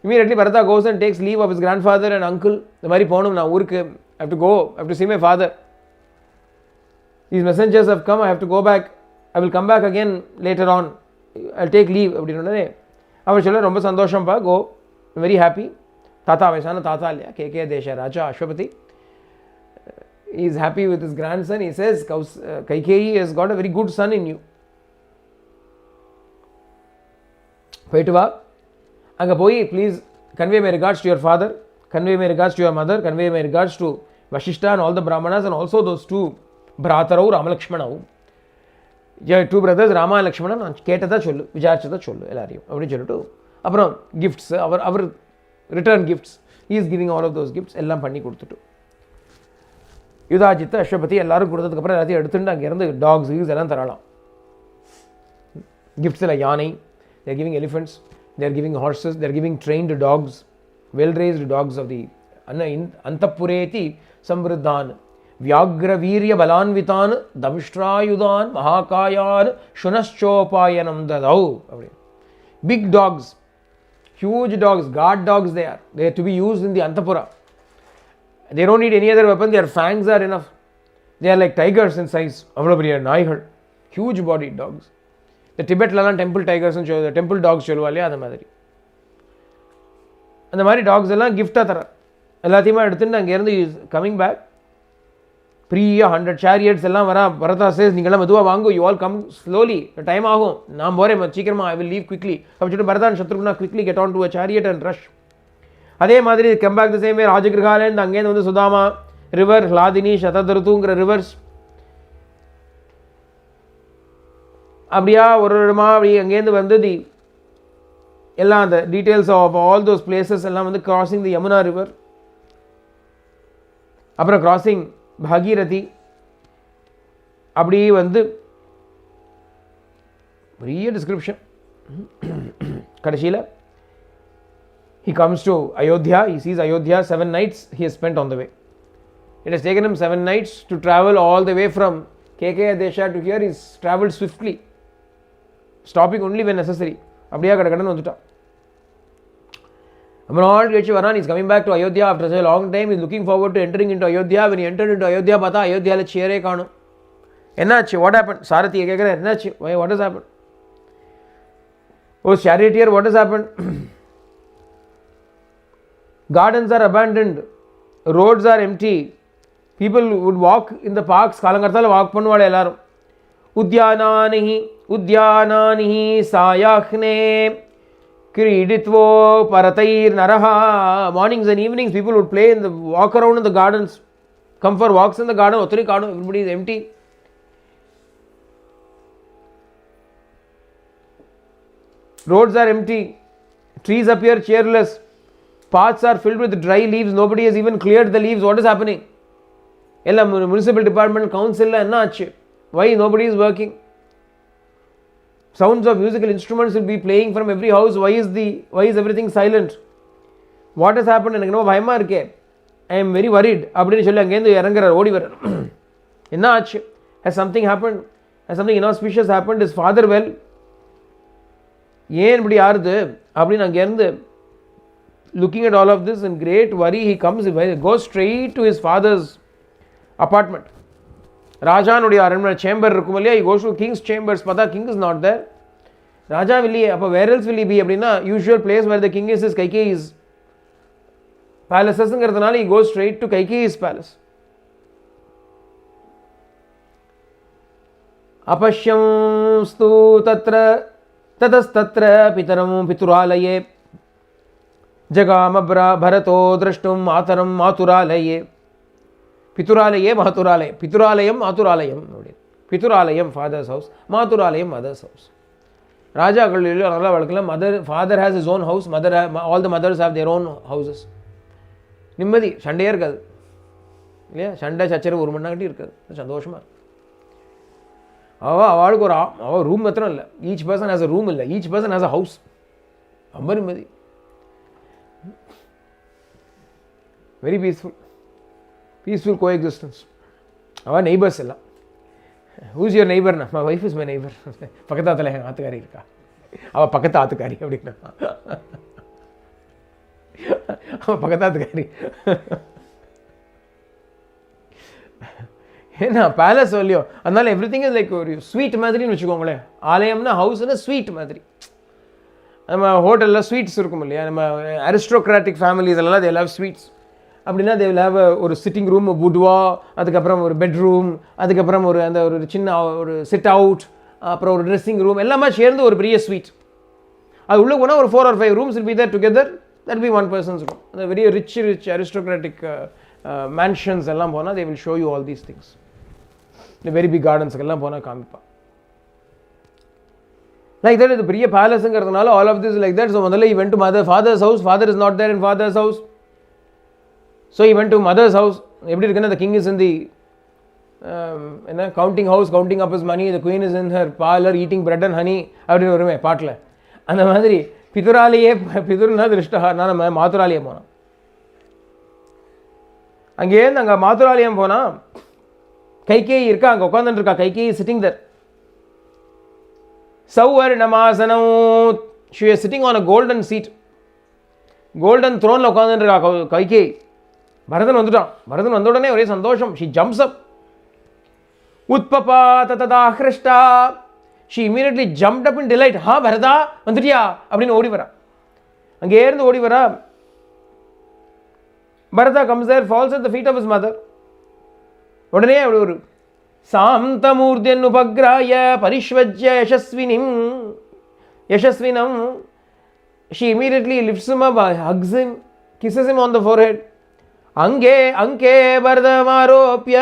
Immediately Bharata goes and takes leave of his grandfather and uncle. இந்த மாதிரி போகணும் நான் ஊருக்கு, I have to go, I have to see my father. These messengers have come, I have to go back, I will come back again later on, I'll take leave அப்படின்னு. அவர் சொல்ல ரொம்ப சந்தோஷம்ப்பா, go, very happy. தாத்தா, வயசான தாத்தா இல்லையா, கேகே தேஷ ராஜா Ashwapati, he is happy with his grandson. He says Kaikeyi has got a very good son in you. போயிட்டு வா, அங்கே போய் please convey my regards to your father, convey my regards to your mother, convey my regards to Vashishta and all the Brahmanas, and also those two Bhratarau, Ramalakshmanau, two brothers Rama and Lakshmana, நான் கேட்டதா சொல்லு, விசாரிச்சதா சொல்லு எல்லாரையும் அப்படின்னு சொல்லிட்டு, அப்புறம் gifts, அவர் return gifts, he is giving all of those gifts எல்லாம் பண்ணி கொடுத்துட்டு, யுதாஜித் அஸ்வபதி எல்லாரும் கொடுத்ததுக்கப்புறம் எல்லாத்தையும் எடுத்துட்டு அங்கேருந்து டாக்ஸ் எல்லாம் தரலாம். கிஃப்ட்ஸில் யானை, they are giving elephants, they are giving horses, they are giving trained dogs, well raised dogs of the antapureti samvriddhan vyagra virya balanvitan damshtrayudan mahakayan shunaschopayanam dadau. Big dogs, huge dogs, guard dogs, they are to be used in the antapura. They don't need any other weapon, their fangs are enough. They are like tigers in size. அவ்வளோ பெரிய நாய்கள், huge bodied dogs. இந்த டிபெட்லலாம் temple டைகர்ஸ்னு சொல்லுவாங்க, temple tax சொல்லுவா இல்லையா, அந்த மாதிரி. அந்த மாதிரி டாக்ஸ் எல்லாம் கிஃப்டாக தர எல்லாத்தையுமே எடுத்துட்டு அங்கேருந்து கம்மிங் பேக். ப்ரீயா 100 chariots எல்லாம் வரா. பரதா சேஸ், நீங்களாம் மெதுவாக வாங்க, you all come slowly, time ஆகும், நான் போகிறேன் சீக்கிரமா, ஐ வில் லீவ் குவிக்லி அப்படின்னு சொல்லிட்டு பரதான் Shatrughna quickly get on to a chariot and rush. அதே மாதிரி come back the same way. ராஜகிரகாலேருந்து அங்கேருந்து வந்து சுதாமா ரிவர், ஹ்லாதினி, சததருத்துங்கிற ரிவர்ஸ், அப்படியா ஒரு இடமா அப்படி அங்கேருந்து வந்து எல்லாம் அந்த details of all those places எல்லாம் வந்து கிராசிங் தி யமுனா ரிவர், அப்புறம் கிராசிங் பாகீரதி, அப்படி வந்து பெரிய டிஸ்கிரிப்ஷன். கடைசியில் he comes to Ayodhya, he sees Ayodhya, 7 nights he has spent on the way. It has taken him 7 nights to travel all the way from KK Desha to here. He's traveled swiftly, stopping only when necessary. அப்படியே கடகடன்னு வந்துட்டான். ரொம்ப நாள் கழிச்சு வரான். he's coming back to Ayodhya after such a long time. he's looking forward to entering into Ayodhya. when he entered into Ayodhya பார்த்தா அயோத்தியாவில் சேரே காணும். என்னாச்சு? what happened? சாரதியை கேட்குறேன், என்னாச்சு? what has happened? oh charioteer, what has happened? gardens are abandoned, roads are empty, people would walk in the parks. காலங்கர்த்தால walk பண்ணுவாள் எல்லாரும். உத்யானானிஹி உத்யானானிஹி சாயாஹ்னே கிரீடித்வோ பரதைர் நரஹா. Mornings and evenings people would play in the walk around in the gardens, come for walks in the garden. ஒத்தனை காணும், everybody is empty. roads are empty, trees appear cheerless, paths are filled with dry leaves, nobody has even cleared the leaves. what is happening? ella municipal department council la enna aachu? why nobody is working? sounds of musical instruments will be playing from every house. why is everything silent? what has happened? enakku no bayama irukke, I am very worried அப்படினு சொல்லி அங்கேருந்து இறங்குறார், ஓடி வரார். என்ன ஆச்சு? has something happened? has something inauspicious happened? is father well? ஏன் இப்படி ஆறுது அப்படின்னு அங்கேருந்து looking at all of this in great worry, he goes straight to his father's apartment. ராஜானுடைய அரண்மனை சேம்பர் இருக்கும் இல்லையா, he goes to king's chambers. பார்த்தா king is not there. ராஜா இல்லையே, அப்போ where else will he be அப்படின்னா usual place where the king is கைகேயி's palaces-ங்கிறதுனால he goes straight to கைகேயி's palace. अपश्यं स्तु तत्र ततस्तत्र पितरं पितुरालये जगाम भरतो द्रष्टुं मातरं मातुरालये. पितुरालये मातुरालये, पितुरालयम मातुरालयम. पितुरालयम फादर्स हाउस, मातुरालयम मदर्स हाउस. ராஜாக்களில் நல்ல வழக்கில் father has his own house, mother all the mothers have their own houses. நிம்மதி, சண்டையே இருக்காது இல்லையா? சண்டை சச்சரவு ஒரு மணி நேரம் இருக்காது, சந்தோஷமாக. அவளுக்கு அவள் ரூம் மாத்திரம் இல்லை, each person has a room இல்லை, each person has a house. ரொம்ப நிம்மதி, வெரி பீஸ்ஃபுல் கோ எக்ஸிஸ்டன்ஸ். அவள் நெய்பர்ஸ் எல்லாம். ஹூஸ் யுவர் நெய்பர்னா? My wife is my neighbour. பக்கத்தாத்தில் என் ஆத்துக்காரி இருக்கா, அவள் பக்கத்து ஆத்துக்காரி அப்படின்னா அவள் பக்கத்தாத்துக்காரி. ஏன்னா பேலஸ் இல்லையோ, அதனால எவ்ரி திங் இஸ் லைக் ஒரு ஸ்வீட் மாதிரின்னு வச்சுக்கோங்களேன். ஆலயம்னா ஹவுஸ்னா ஸ்வீட் மாதிரி. நம்ம ஹோட்டலில் ஸ்வீட்ஸ் இருக்கும் இல்லையா, நம்ம அரிஸ்டோக்ராட்டிக் ஃபேமிலிஸ் எல்லாம் தே லவ் ஸ்வீட்ஸ். அப்படின்னா தே வில் ஹேவ் ஒரு சிட்டிங் ரூம், புட்வா, அதுக்கப்புறம் ஒரு பெட்ரூம், அதுக்கப்புறம் ஒரு அந்த ஒரு சின்ன ஒரு சிட் அவுட், அப்புறம் ஒரு ட்ரெஸ்ஸிங் ரூம், எல்லாமே சேர்ந்து ஒரு பெரிய ஸ்வீட். அது உள்ளே போனால் ஒரு 4 or 5 rooms will be there together. that will be one person's room. அந்த வெரி ரிச் அரிஸ்டோக்ராட்டிக் மேன்ஷன்ஸ் எல்லாம் போனால் they will show you all these things. இந்த வெரி பிக் கார்டன்ஸுக்கெல்லாம் போனால் காமிப்பான். Like that. இது பெரிய பேலஸுங்கிறதுனால all of this like that. So முதல்ல he went to father's house. father is not there in father's house. so he went to mother's house. எப்படி இருக்குன்னா, the king is in the என்ன counting house, counting up his money. the queen is in her parlor eating bread and honey அப்படின்னு வருமே பாட்டில். அந்த மாதிரி பிதுராலேயே, பிதுர்னா திருஷ்டஹார்னா நம்ம மாத்துராலயம் போனோம். அங்கேருந்து அங்கே மாத்துராலயம் போனால் கைகேயி இருக்கா, அங்கே உட்காந்துட்டு இருக்கா. Kaikeyi sitting there. சௌவர்ணமாசனம். she is sitting on a golden seat. Golden த்ரோனில் உட்காந்துட்டு இருக்கா கைகேயி. பரதன் வந்துட்டான். பரதன் வந்த உடனே ஒரே சந்தோஷம். she jumps up. உத்பபாத ததாஹ்ருஷ்டா. she immediately jumped up in delight. ஹா பரதா வந்துட்டியா அப்படின்னு ஓடி வரா. அங்கேருந்து ஓடி வரா. பரதா comes there, falls at the feet of his mother. உடனே அப்படி ஒரு சாந்தமூர்த்தியன் உபக்ராய பரிஷ்வஜ்ய யசஸ்வினம். she immediately lifts him up, hugs him, kisses him on the forehead. அங்கே அங்கே பரதமாரோப்ய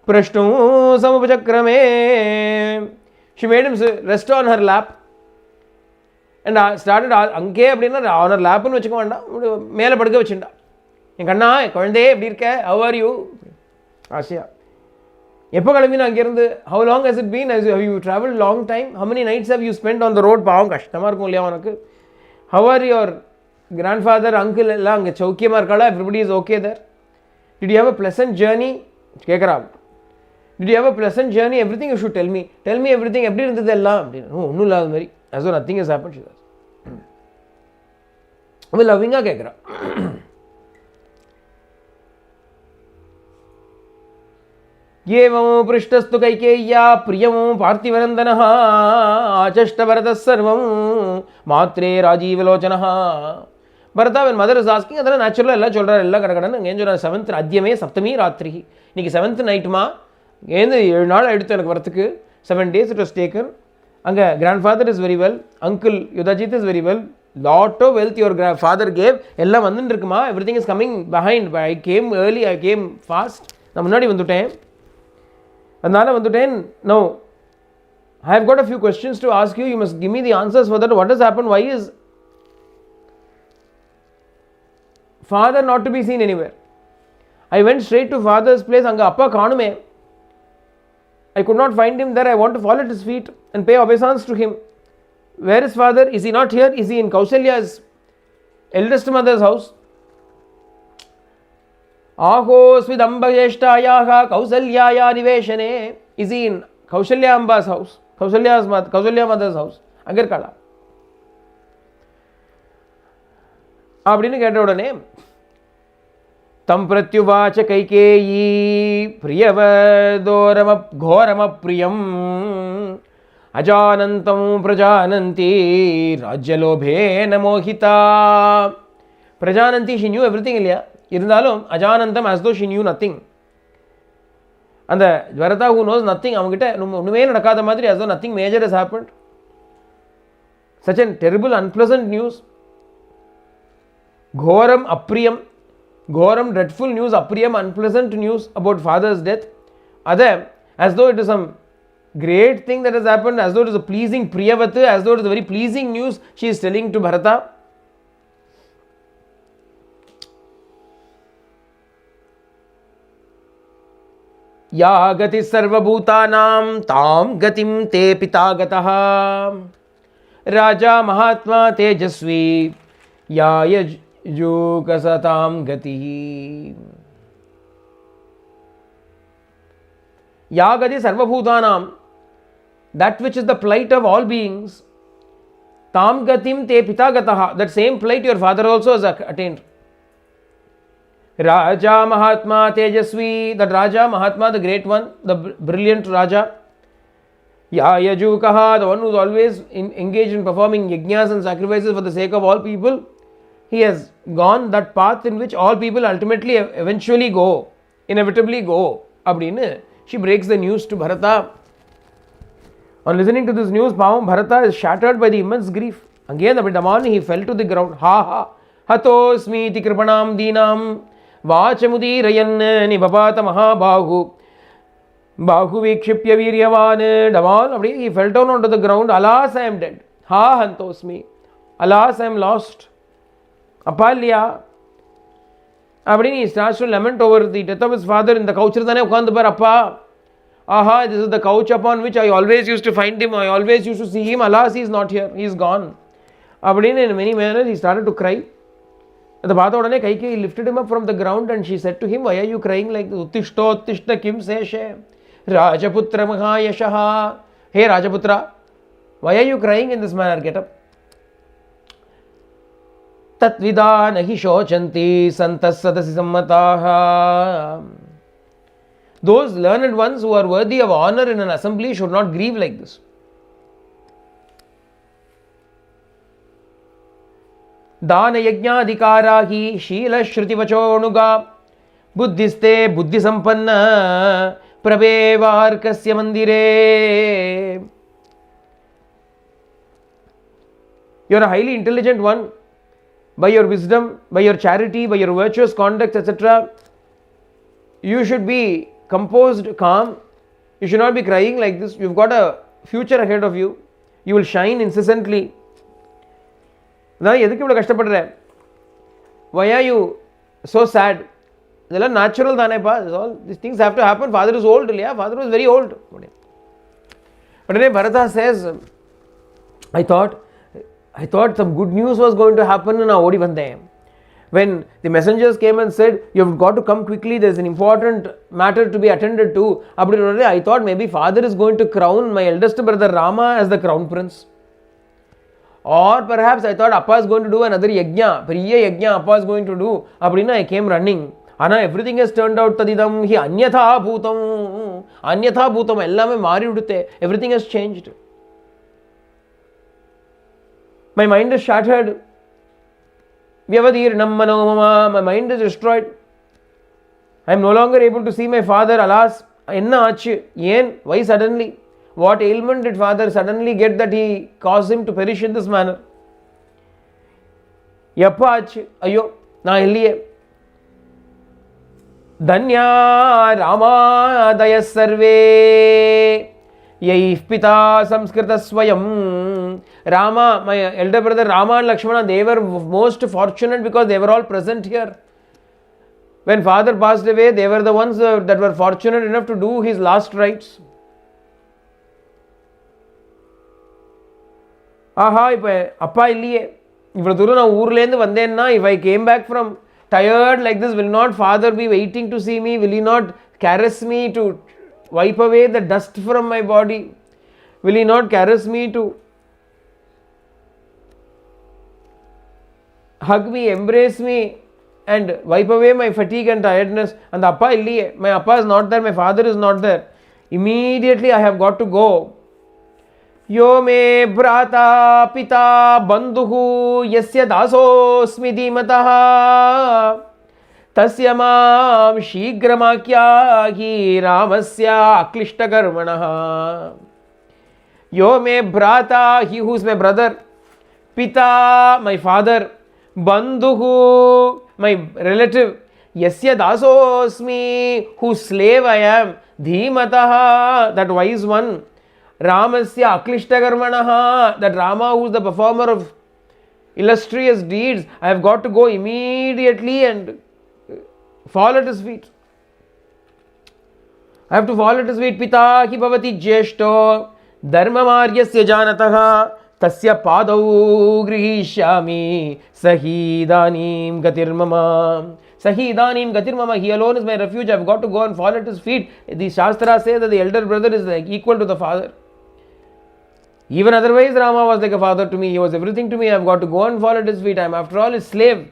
பிரஷ்டும் சமுபசக்ரமே. She made him rest on her lap and started அங்கே அப்படின்னா on her lapன்னு வச்சுக்க வேண்டாம், மேலே படுக்க வச்சுட்டா. என் கண்ணா குழந்தையே எப்படி இருக்க, how are you? ஆசியா எப்போ கிளம்பினா அங்கேருந்து? how long has it been? Have you traveled long time? How many nights have you spent on the road? பாவம் கஷ்டமாக இருக்கும் இல்லையா உனக்கு? how are your grandfather, uncle எல்லாம் அங்கே சௌக்கியமாக இருக்காளா? everybody is okay there? did you have a pleasant journey? கேட்குறா. did you have a pleasant journey? everything you should tell me everything. எப்படி இருந்தது எல்லாம் அப்படின்னு. ஒன்றும் இல்லாத மாதிரி, as though nothing has happened. she says அவள் லவ்விங்காக கேட்குறா. ஏவம் பிருஷ்டஸ்து கைகேய்யா பிரியம் பார்த்திவநந்தனः ஆச்சஷ்டபரதः சர்வம் மாத்ரே ராஜீவலோச்சனः. பரதா when mother is asking, அதெல்லாம் நேச்சுரலாக எல்லாம் சொல்கிறார், எல்லாம் கடகடன்னு. ஏன் சொல்கிறார்? 7th அத்தியமே சப்தமி ராத்திரி, இன்றைக்கி 7th நைட்டுமா, ஏந்து 7 நாள் எடுத்து எனக்கு வரத்துக்கு, 7 days it was taken. அங்கே grandfather is very well, uncle Yudhajit is very well, lot of wealth your father gave, எல்லாம் வந்துட்டு இருக்குமா, everything is coming behind. I came early, I came fast, நான் முன்னாடி வந்துட்டேன், அதனால வந்துட்டேன். now I have got a few questions to ask you, you must give me the answers for that. what has happened? why is father not to be seen anywhere? I went straight to father's place, அங்கே அப்பா காணுமே, I could not find him there. I want to fall at his feet and pay obeisance to him. Where is father? Is he not here? Is he in Kausalya's eldest mother's house? Ahosvidambhayeshtayaha Kausalyaya niveshane. Is he in Kausalya Amba's house? Kausalya mother's house? Agarkala. அப்படின்னு கேட்ட உடனே தம் பிரத்யுவாச்ச Kaikeyi பிரியவதோரம கோரமப்ரியம் அஜானந்தம் பிரஜானந்தி ராஜ்யலோபேன Mohitha. பிரஜானந்தி she knew everything இல்லையா, இருந்தாலும் அஜானந்தம் as though she knew nothing. அந்த வரதா who knows nothing, அவங்ககிட்ட ஒன்றுமே நடக்காத மாதிரி as though nothing major has happened. such a terrible unpleasant news. Quorum அப்ரியம், quorum dreadful news, அப்ரியம் unpleasant news about father's death. அதை as though it is some great thing that has happened, as though it is a pleasing priyavat, as though it is a very pleasing news she is telling to Bharata. या गति सर्वभूतानां तां गतिं ते पिता गतः राजा महात्मा तेजस्वी या यजुकसतां गतिः. या गति सर्वभूतानां, that which is the plight of all beings, tam gatim te pita gatah, that same plight your father also has attained. Raja Mahatma Tejasvi, that Raja Mahatma, the great one, the brilliant Raja. Ya Yajukaha, the one who is always engaged in performing yajnas and sacrifices for the sake of all people. He has gone that path in which all people ultimately eventually go, inevitably go. Abdinu, she breaks the news to Bharata. On listening to this news, Bharata is shattered by the immense grief. Again, the morning he fell to the ground. Ha ha, hatosmi iti kripanam deenam vachamudirayan nibapata mahabahu bahu vikshipya viryavan davan. He fell down onto the ground. Alas, I am dead. Ha hantosmi. Alas, I am lost. Apalya. He starts to lament over the death of his father in the couch. Appa. Aha, this is the couch upon which I always used to find him. I always used to see him. Alas, he is not here. He is gone. In many manners, he started to cry. At the Bhatodane, Kaikeyi lifted him up from the ground and she said to him, why are you crying like this? Uttishto uttishta kim seshe Rajaputra mahayashaha. Hey Rajaputra, why are you crying in this manner? Get up. Tatvida nahi shochanti santas sadasi sammataha. Those learned ones who are worthy of honor in an assembly should not grieve like this. Dana yajna adhikarahi sheela shruti vachonuga buddhiste buddhi sampanna prabevarkasya mandire. You are a highly intelligent one. By your wisdom, by your charity, by your virtuous conduct, etc., you should be composed, calm. You should not be crying like this. You've got a future ahead of you. You will shine incessantly. நான் எதுக்கு இவ்வளோ கஷ்டப்படுற? Why are you so sad? இதெல்லாம் natural தானேப்பா. All these things have to happen. Father is old இல்லையா? Father was very old. உடனே பரதா says, I thought some good news was going to happen. நான் ஓடி வந்தேன். When the messengers came and said, you have got to come quickly, there is an important matter to be attended to. I thought maybe father is going to crown my eldest brother Rama as the crown prince. Or perhaps I thought Appa is going to do another yajna, priya yajna Appa is going to do. I came running. Ana everything has turned out tadidam hi anyatha bhutam ellame mari udute. Everything has changed. My mind is shattered. Vyavadirnam manomama, my mind is destroyed. I am no longer able to see my father. Alas, enna aachu? Yen? Why suddenly? What ailment did father suddenly get that he caused him to perish in this manner? Yappa aachu? Ayyo, na illiye. Dhanya Ramadaya sarve Yaif pita samskrita swayam. Rama, my elder brother Rama and Lakshmana, they were most fortunate because they were all present here. When father passed away, they were the ones that were fortunate enough to do his last rites. ஆஹா, இப்போ அப்பா இல்லையே, இவ்வளோ தூரம் நான் ஊர்லேருந்து வந்தேன்னா, if I came back from tired like this, will not father be waiting to see me? Will he not caress me to wipe away the dust from my body? Will he not caress me to hug me, embrace me and wipe away my fatigue and tiredness? And appa illiye, my appa is not there, my father is not there. Immediately I have got to go. यो मे भ्राता पिता बंधुः यस्य दासोऽस्मि धीमतः तस्य मां शीघ्रमाख्याहि रामस्य अक्लिष्टकर्मणः. यो मे भ्राता, he who is my brother, pita, my father, bandhuhu, my relative, yasya dasosmi, whose slave I am, dhimatah, that wise one, Ramasya Aklishtakarmanaha, that Rama who is the performer of illustrious deeds. I have got to go immediately and fall at his feet. I have to fall at his feet. Pita ki bhavati jyeshto dharmamaryasya janataha tasya padau grihishyami sahidanim gatirmama. Sahidanim gatirmama, he alone is my refuge. I have got to go and fall at his feet. The Shastra says that the elder brother is like equal to the father. Even otherwise, Rama was like a father to me. He was everything to me. I have got to go and fall at his feet. I am after all his slave.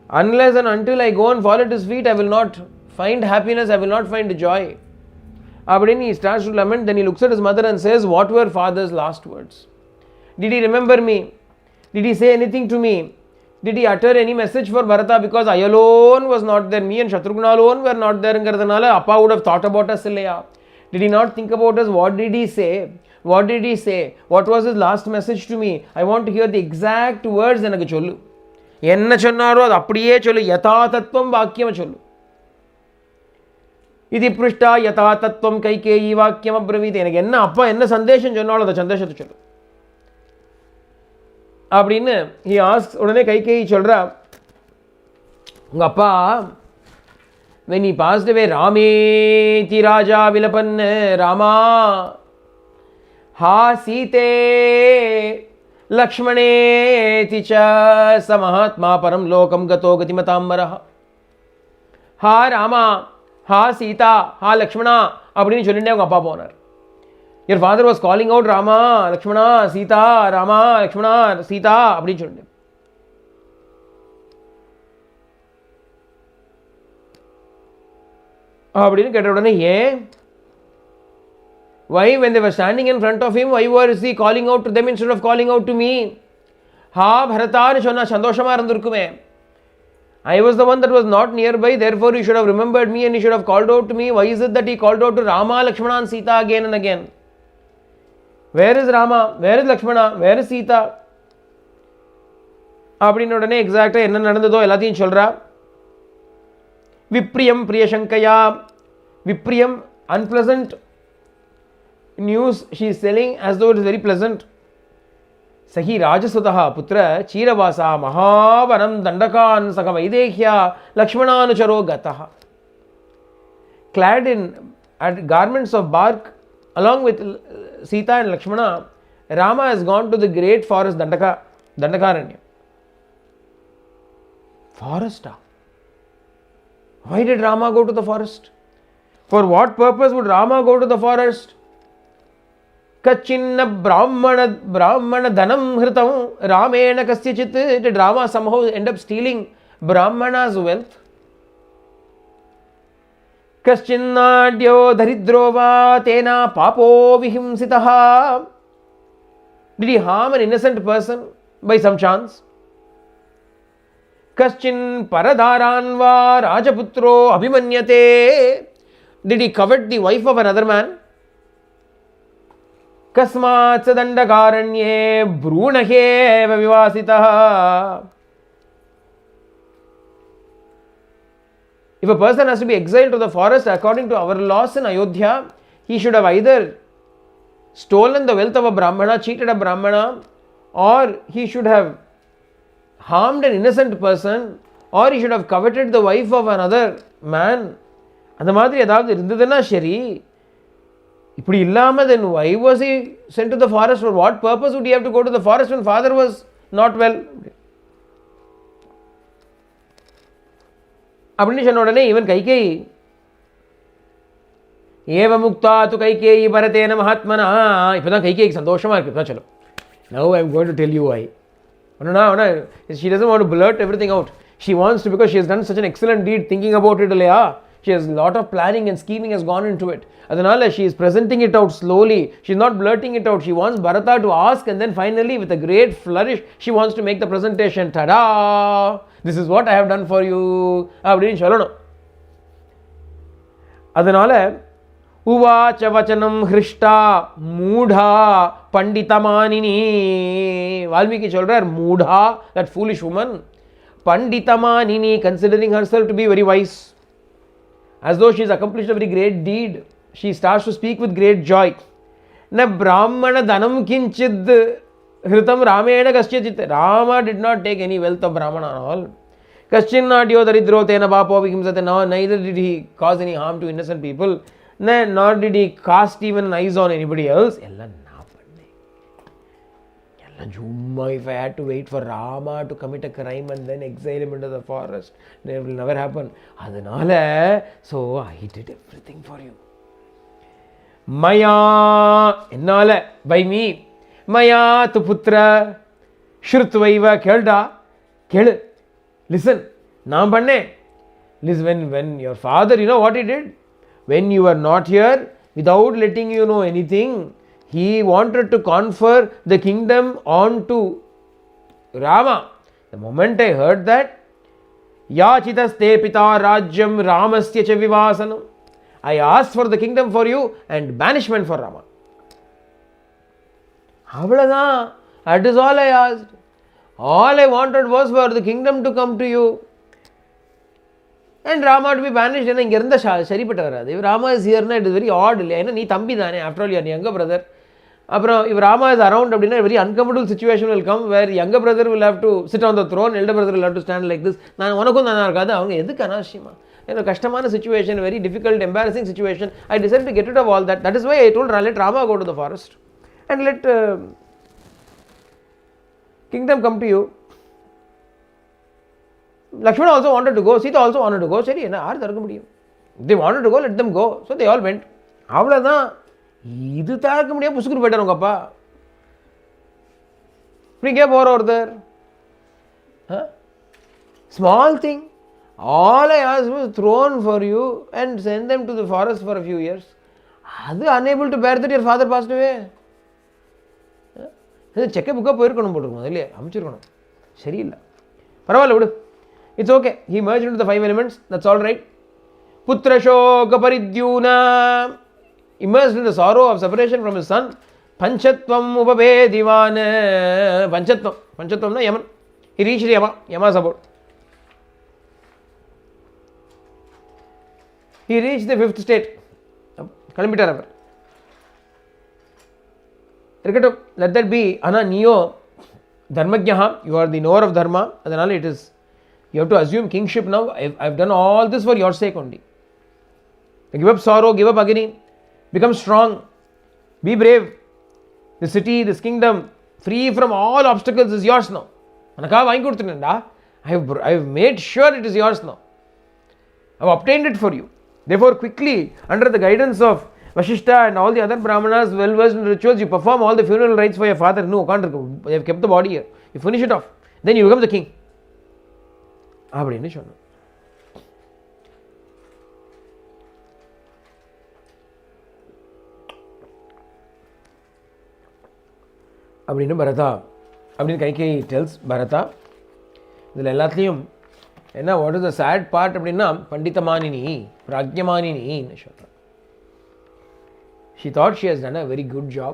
Unless and until I go and fall at his feet, I will not find happiness. I will not find joy. Abdin, he starts to lament. Then he looks at his mother and says, what were father's last words? Did he remember me? Did he say anything to me? Did he utter any message for Bharata? Because I alone was not there. Me and Shatrughna alone were not there. Appa would have thought about us. Did he not think about us? What did he say? What did he say? What was his last message to me? I want to hear the exact words. Enna chollu. Enna chonnaro adu appadiye chollu. Yathatatvam vakyam chollu. Iti prishta yathatatvam kaikeyi vakyam abraviti. Enakku enna appa enna sandesham chonnalo adu sandeshathu chollu. அப்படின்னு he asks. உடனே கைகேயி சொல்றா, உங்க அப்பா when he passed away, ராமேதி ராஜா விலபன் ராமா हा सीते लक्ष्मणेति च स महात्मा परम लोकम गतो गतिमतांबरः. हा ராமா, हा सीता, हा லக்ஷ்மணா அப்படின்னு சொல்லிட்டே அவங்க அப்பா போனார். Your father was calling out Rama, Lakshmana, Sita, Rama, Lakshmana, Sita அப்படின்னு சொல்லிட்டு. அப்படின்னு கேட்ட உடனே ஏன்? Why, when they were standing in front of him, why was he calling out to them instead of calling out to me? Ha Bharataன்னு சொன்னா சந்தோஷமா இருந்திருக்குமே. I was the one that was not nearby, therefore you should have remembered me and you should have called out to me. Why is it that he called out to Rama, Lakshmana and Sita again and again? Where is Rama? Where is Lakshmana? Where is Sita? அப்படின்னு உடனே எக்ஸாக்டா என்ன நடந்ததோ எல்லாத்தையும் சொல்றா. விப்ரியம் பிரியசங்கயா, விப்ரியம் unpleasant news she is telling as though it is very pleasant. Sahi Rajasutaha Putra Chiravasa Mahavanam Dandakan Saka Vaidehya Lakshmananucharo Gataha. Clad in garments of bark, along with Sita and Lakshmana, Rama has gone to the great forest Dandakaranya. Forest? Why did Rama go to the forest? For what purpose would Rama go to the forest? Kachinna Brahmana Dhanam Hritam Ramena Kasyachit. Did Rama somehow end up stealing Brahmana's wealth? Kaschinadyo Dharidrova Tena Papo Vihimsitaha. Did he harm an innocent person by some chance? Kaschin Paradharanva Rajaputro Abhimanyate. Did he covet the wife of another man? Kasmat Sadandakaranye Brunaheva Vivasitaha. If a person has to be exiled to the forest, according to our laws in Ayodhya, he should have either stolen the wealth of a Brahmana, cheated a Brahmana, or he should have harmed an innocent person, or he should have coveted the wife of another man. அந்த மாதிரி ஏதாவது இருந்ததுன்னா சரி. இப்படி இல்லாம then why was he sent to the forest? For what purpose would he have to go to the forest when father was not well? அப்படின்னு சொன்ன உடனே இவன் கைகேயி ஏவ முக்தா து கைகேயி பரதேன மகாத்மனா. இப்போதான் கைகேயிக்கு சந்தோஷமா இருக்கு. தான் சொல்லும். Now I am going to tell you why. She doesn't want to blurt everything out. She wants to, because she has done such an excellent deed, thinking about it இல்லையா. She has a lot of planning and scheming has gone into it. அதனால she is presenting it out slowly. She is not blurting it out. She wants Bharata to ask, and then finally with a great flourish she wants to make the presentation. Tada! This is what I have done for you. அப்படின்னு சொல்லணும். அதனால உவாச்ச வச்சனம் ஹிருஷ்டா மூடா பண்டிதமானினி. வால்மீகி சொல்றார் மூடா, that foolish woman. Panditamanini, considering herself to be very wise, as though she has accomplished a very great deed, she starts to speak with great joy. Na brahmana dhanam kinchid hritam ramena kasyachit. Rama did not take any wealth of Brahmana at all. Kaschinadyo daridro tena papo vihimsate. No, neither did he cause any harm to innocent people, nor did he cast even an eyes on anybody else. If I had to wait for Rama to commit a crime and then exile him into the forest, it will never happen. So I did everything for you. Maya, by me. Maya tu putra shrutvaiva kelda. Kel, listen, naam panne. Listen, when your father, you know what he did? When you were not here, without letting you know anything, he wanted to confer the kingdom onto Rama. The moment I heard that, Yachitaste pita rajyam ramasya cha vivasanam. I asked for the kingdom for you and banishment for Rama. That is all I asked. All I wanted was for the kingdom to come to you and Rama to be banished. If Rama is here, it is very odd. After all, you are younger brother. If Rama is around, a very uncomfortable situation will come where younger brother will have to sit on the throne, elder brother will have to stand like this. Kastamana situation, very difficult, embarrassing situation. I decided to get rid of all that. That is why I told let Rama go to the forest and let kingdom come to you. Lakshmana also wanted to go, Sita also wanted to go. They wanted to go, let them go. So they all went. இது தாக்க முடியாது புசுக்குரு போயிட்டார் உங்க அப்பா. நீங்க போற ஒருத்தர் small thing. All I asked was throne for you and send them to the forest for a few years. அது unable to bear that your father passed away. செக்க புக்கா போயிருக்கணும் போட்டுருக்கணும் இல்லையா, அமைச்சிருக்கணும். சரியில்லை, பரவாயில்ல விடு. It's okay. He merged into the 5 elements. That's all right. Putra shoka paridyuna, immersed in the sorrow of separation from his son. Panchatvam upabedivana. Panchatvam na Yaman. He reached Yama. Yama's about. He reached the 5th state. Kalambittar. let that be. Ana Neo Dharmagyaha, you are the knower of Dharma, and it is, you have to assume kingship now. I've done all this for your sake only. Give up sorrow, give up agony, become strong, be brave. The city, this kingdom, free from all obstacles, is yours now. I have made sure it is yours now. I have obtained it for you. Therefore, quickly, under the guidance of Vashishta and all the other Brahmanas well versed in rituals, you perform all the funeral rites for your father. No, they have kept the body here. You finish it off. Then you become the king. அப்படின்னு சொன்னோம். அப்படின்னு பரதா அப்படின்னு கைகேயி டெல்ஸ் பரதா. இதில் எல்லாத்துலேயும் என்ன, what is the sad part அப்படின்னா, பண்டிதமானினி பிராக்யமானினின்னு சொல்கிறார். She thought she has done a very good job.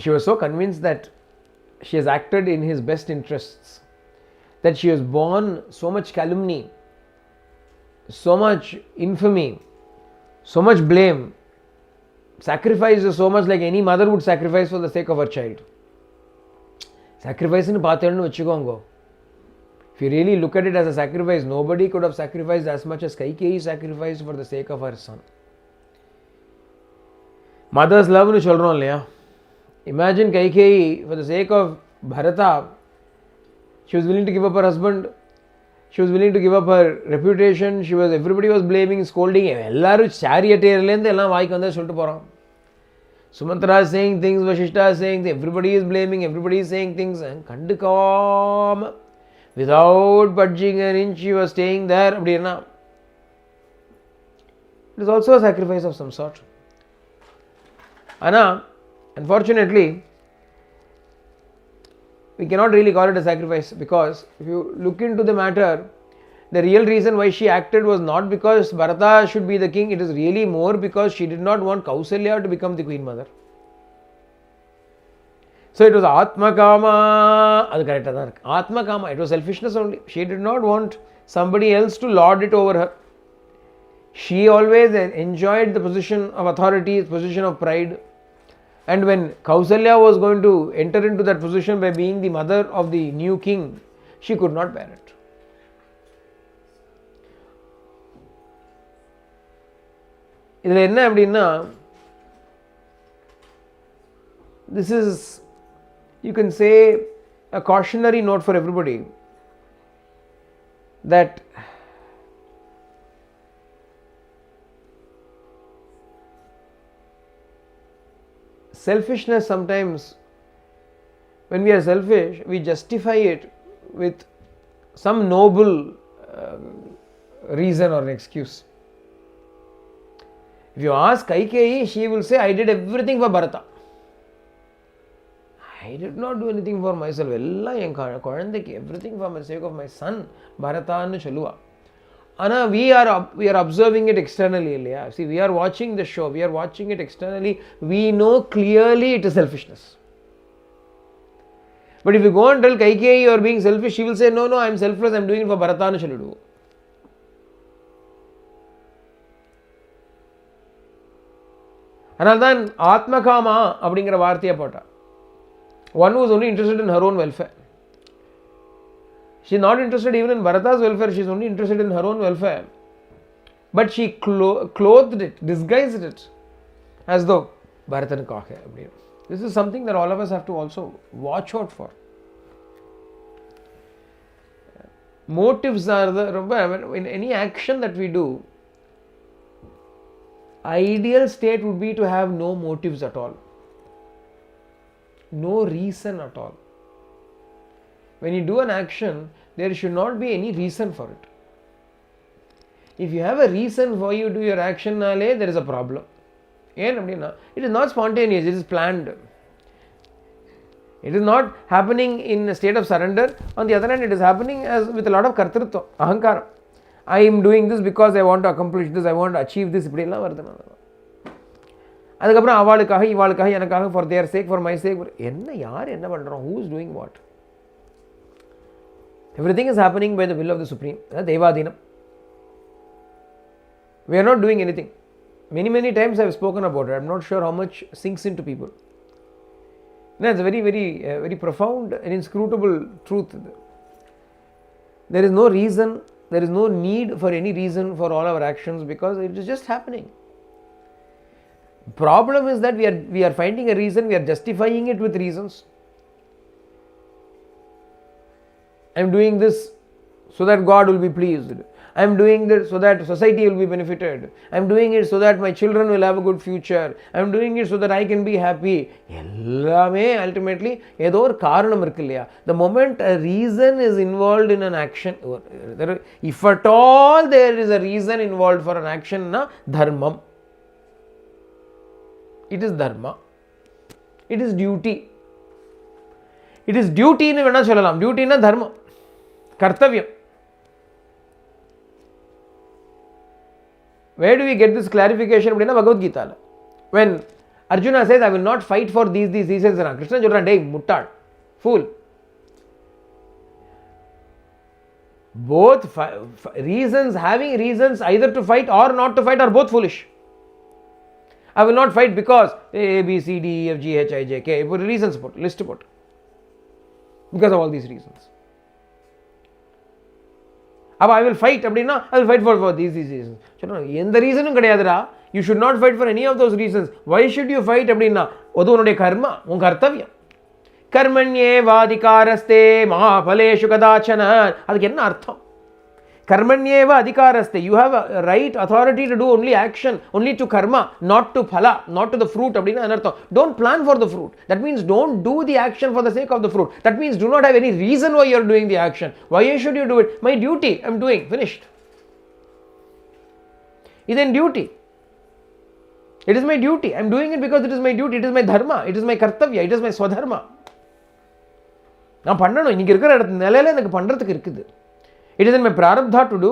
She was so convinced that she has acted in his best interests, that she has borne so much calumny, so much infamy, so much blame, sacrificed so much like any mother would sacrifice for the sake of her child. Sacrifice nu paathenu vechukongo. If you really look at it as a sacrifice, nobody could have sacrificed as much as Kaikeyi sacrificed for the sake of her son. Mother's love nu solrom illaya. Imagine Kaikeyi, for the sake of Bharata, she was willing to give up her husband, she was willing to give up her reputation, everybody was blaming, scolding, ellaru charioteer lende ellam vaayikku vandha solittu poram. Sumantra is saying things, Vashishta is saying things, everybody is blaming, everybody is saying things, and kandukam, without budging an inch, she was staying there. It is also a sacrifice of some sort. Anna, unfortunately, we cannot really call it a sacrifice, because if you look into the matter, the real reason why she acted was not because Bharata should be the king, it is really more because she did not want Kausalya to become the queen mother. So it was Atmakama, that's correct, Atmakama, it was selfishness only. She did not want somebody else to lord it over her. She always enjoyed the position of authority, position of pride. And when Kausalya was going to enter into that position by being the mother of the new king, she could not bear it. இதில் என்ன அப்படின்னா, this is, you can say, a cautionary note for everybody that selfishness, sometimes when we are selfish, we justify it with some noble reason or an excuse. If you ask Kaikeyi, she will say, I did everything for Bharata. I did not do anything for myself. Everything for the sake of my son Bharata nu challuva. Anna, we are observing it externally. See, we are watching the show, we are watching it externally, we know clearly it is selfishness. But if you go and tell Kaikeyi you are being selfish, she will say, no, I am selfless, I am doing it for Bharata nu challudu. அதனால்தான் ஆத்மகாமா அப்படிங்கிற வார்த்தையை போட்டா. One who is only interested in her own welfare. She is not interested even in Bharata's welfare, she is only interested in her own welfare. But she clothed it, disguised it as though Bharatanuku hai. This is something that all of us have to also watch out for. Motives are in any action that we do, ideal state would be to have no motives at all, no reason at all. When you do an action, there should not be any reason for it. If you have a reason for you to do your action, there is a problem. It is not spontaneous, it is planned. It is not happening in a state of surrender. On the other hand, it is happening as with a lot of kartrutva, ahankara. I am doing this because I want to accomplish this, I want to achieve this. அதுக்கப்புறம் அவளுக்காக இவாளுக்காக எனக்காக, for their sake, for my sake. யார் என்ன பண்ணுறோம், who is doing what? Everything is happening by the will of the Supreme. Devadinam. We are not doing anything. Many times I have spoken about it. I'm not sure how much sinks into people. It's a very profound and inscrutable truth. There is no reason, there is no need for any reason for all our actions because it is just happening. Problem is that we are finding a reason, we are justifying it with reasons. I am doing this so that God will be pleased. I am doing this so that society will be benefited. I am doing it so that my children will have a good future. I am doing it so that I can be happy. எல்லாமே ultimately ஏதோ ஒரு காரணம் இருக்கு இல்லையா? The moment a reason is involved in an action, if at all there is a reason involved for an action, na dharmam. It is dharma. It is duty. It is duty னு வேணா சொல்லலாம். Duty னா தர்மம், கர்த்தவியம். Where do we get this clarification? அப்படின்னா பகவத் கீதால when Arjuna says I will not fight for these reasons, Krishnan சொல்றான் டேய் முட்டாள், fool. Both reasons, having reasons either to fight or not to fight are both foolish. I will not fight because A, B, C, D, E, F, G, H, I, J, K. Put reasons, put list, put because of all these reasons. I will fight அப்படின்னா I will fight for these reasons. எந்த ரீசனும் கிடையாதுடா. You should not fight for any of those reasons. Why should you fight அப்படின்னா அது உன்னுடைய கர்மா, உன் கர்த்தவியம். கர்மண்யேவாதிகாரஸ்தே மகாபலேஷு கதாச்சன. அதுக்கு என்ன அர்த்தம்? Karmanyeva adhikaraste. You have a right, authority to do only action, only to karma, not to phala, not to the fruit. Don't plan for the fruit. That means don't do the action for the sake of the fruit. That means do not have any reason why you are doing the action. Why should you do it? My duty, I am doing, finished. It is duty. It is my duty. I am doing it because it is my duty. It is my dharma. It is my kartavya. It is my swadharma. நான் பண்ணணும், இன்னைக்கு இருக்கிற நிலையில எனக்கு பண்றதுக்கு இருக்குது. It is in my prarabdha to do.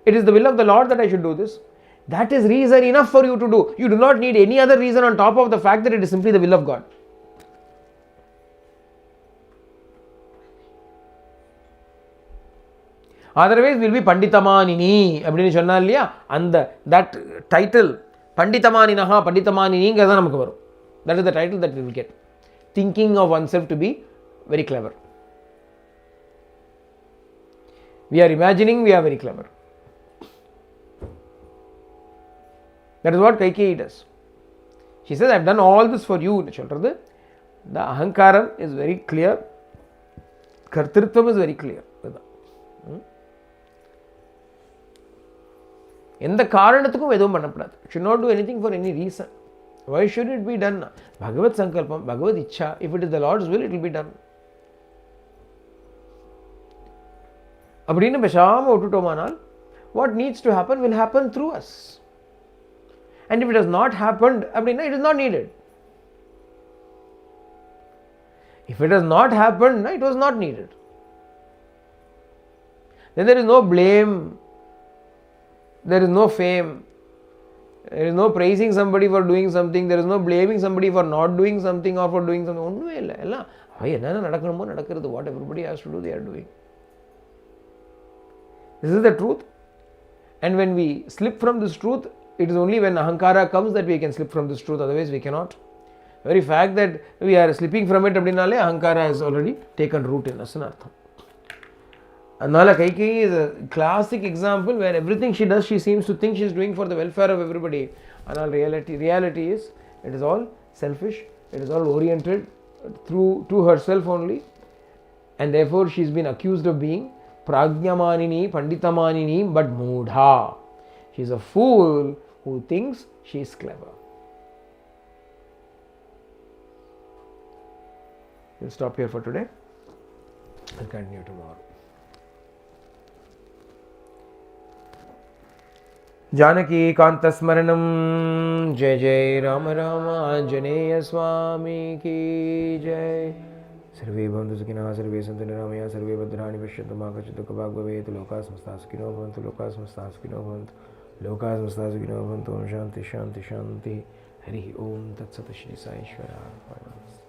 It is the will of the Lord that I should do this. That is reason enough for you to do. You do not need any other reason on top of the fact that it is simply the will of God. Otherwise we will be Panditamanini அப்படினு சொன்னா இல்லையா, அந்த that title Panditamaninaha Panditamaniniங்கிறது நமக்கு வரும். That is the title that we will get. Thinking of oneself to be very clever. We are imagining we are very clever. That is what Kaikeyi does. She says, I have done all this for you. The ahankaram is very clear. Kartrutvam is very clear. எந்த காரணத்துக்கும் எதுவும் பண்ணப்படாது. Should not do anything for any reason. Why should it be done? Bhagavad Sankalpam, Bhagavad Ichha. If it is the Lord's will, it will be done. அப்படின்னு பேசாம விட்டுட்டோமானால் what needs to happen will happen through us. And if it has not happened அப்படின்னா it is not needed. If it has not happened, it was not needed. Then there is no blame, there is no fame, there is no praising somebody for doing something, there is no blaming somebody for not doing something or for doing something. ஒன்றுமே இல்லை. எல்லாம் என்னென்ன நடக்கணுமோ நடக்கிறது. What everybody has to do, they are doing. This is the truth. And when we slip from this truth, it is only when ahankara comes that we can slip from this truth. Otherwise we cannot. The very fact that we are slipping from it அப்படினாலே ahankara has already taken root in us. அதனால Kaikeyi is a classic example where everything she does, she seems to think she is doing for the welfare of everybody. And reality is, it is all selfish. It is all oriented to herself only. And therefore she has been accused of being Pragyamanini, Panditamanini, but Moodha. She is a fool who thinks she is clever. We'll stop here for today. I'll continue tomorrow. Janaki Kanta Smaranam. Jai Jai Rama Rama Anjaneya Swami Ki Jai. सर्वे भवन्तु सुखिनः, सर्वे सन्तु निरामयाः, सर्वे भद्राणि पश्यन्तु मा कश्चित् दुःखभाग् भवेत्. लोकाः समस्ताः सुखिनो भवन्तु, लोकाः समस्ताः सुखिनो भवन्तु, लोकाः समस्ताः सुखिनो भवन्तु. ओम शान्ति शान्ति शान्तिः. हरिः ओम तत्सत्. श्री साईश्वराय।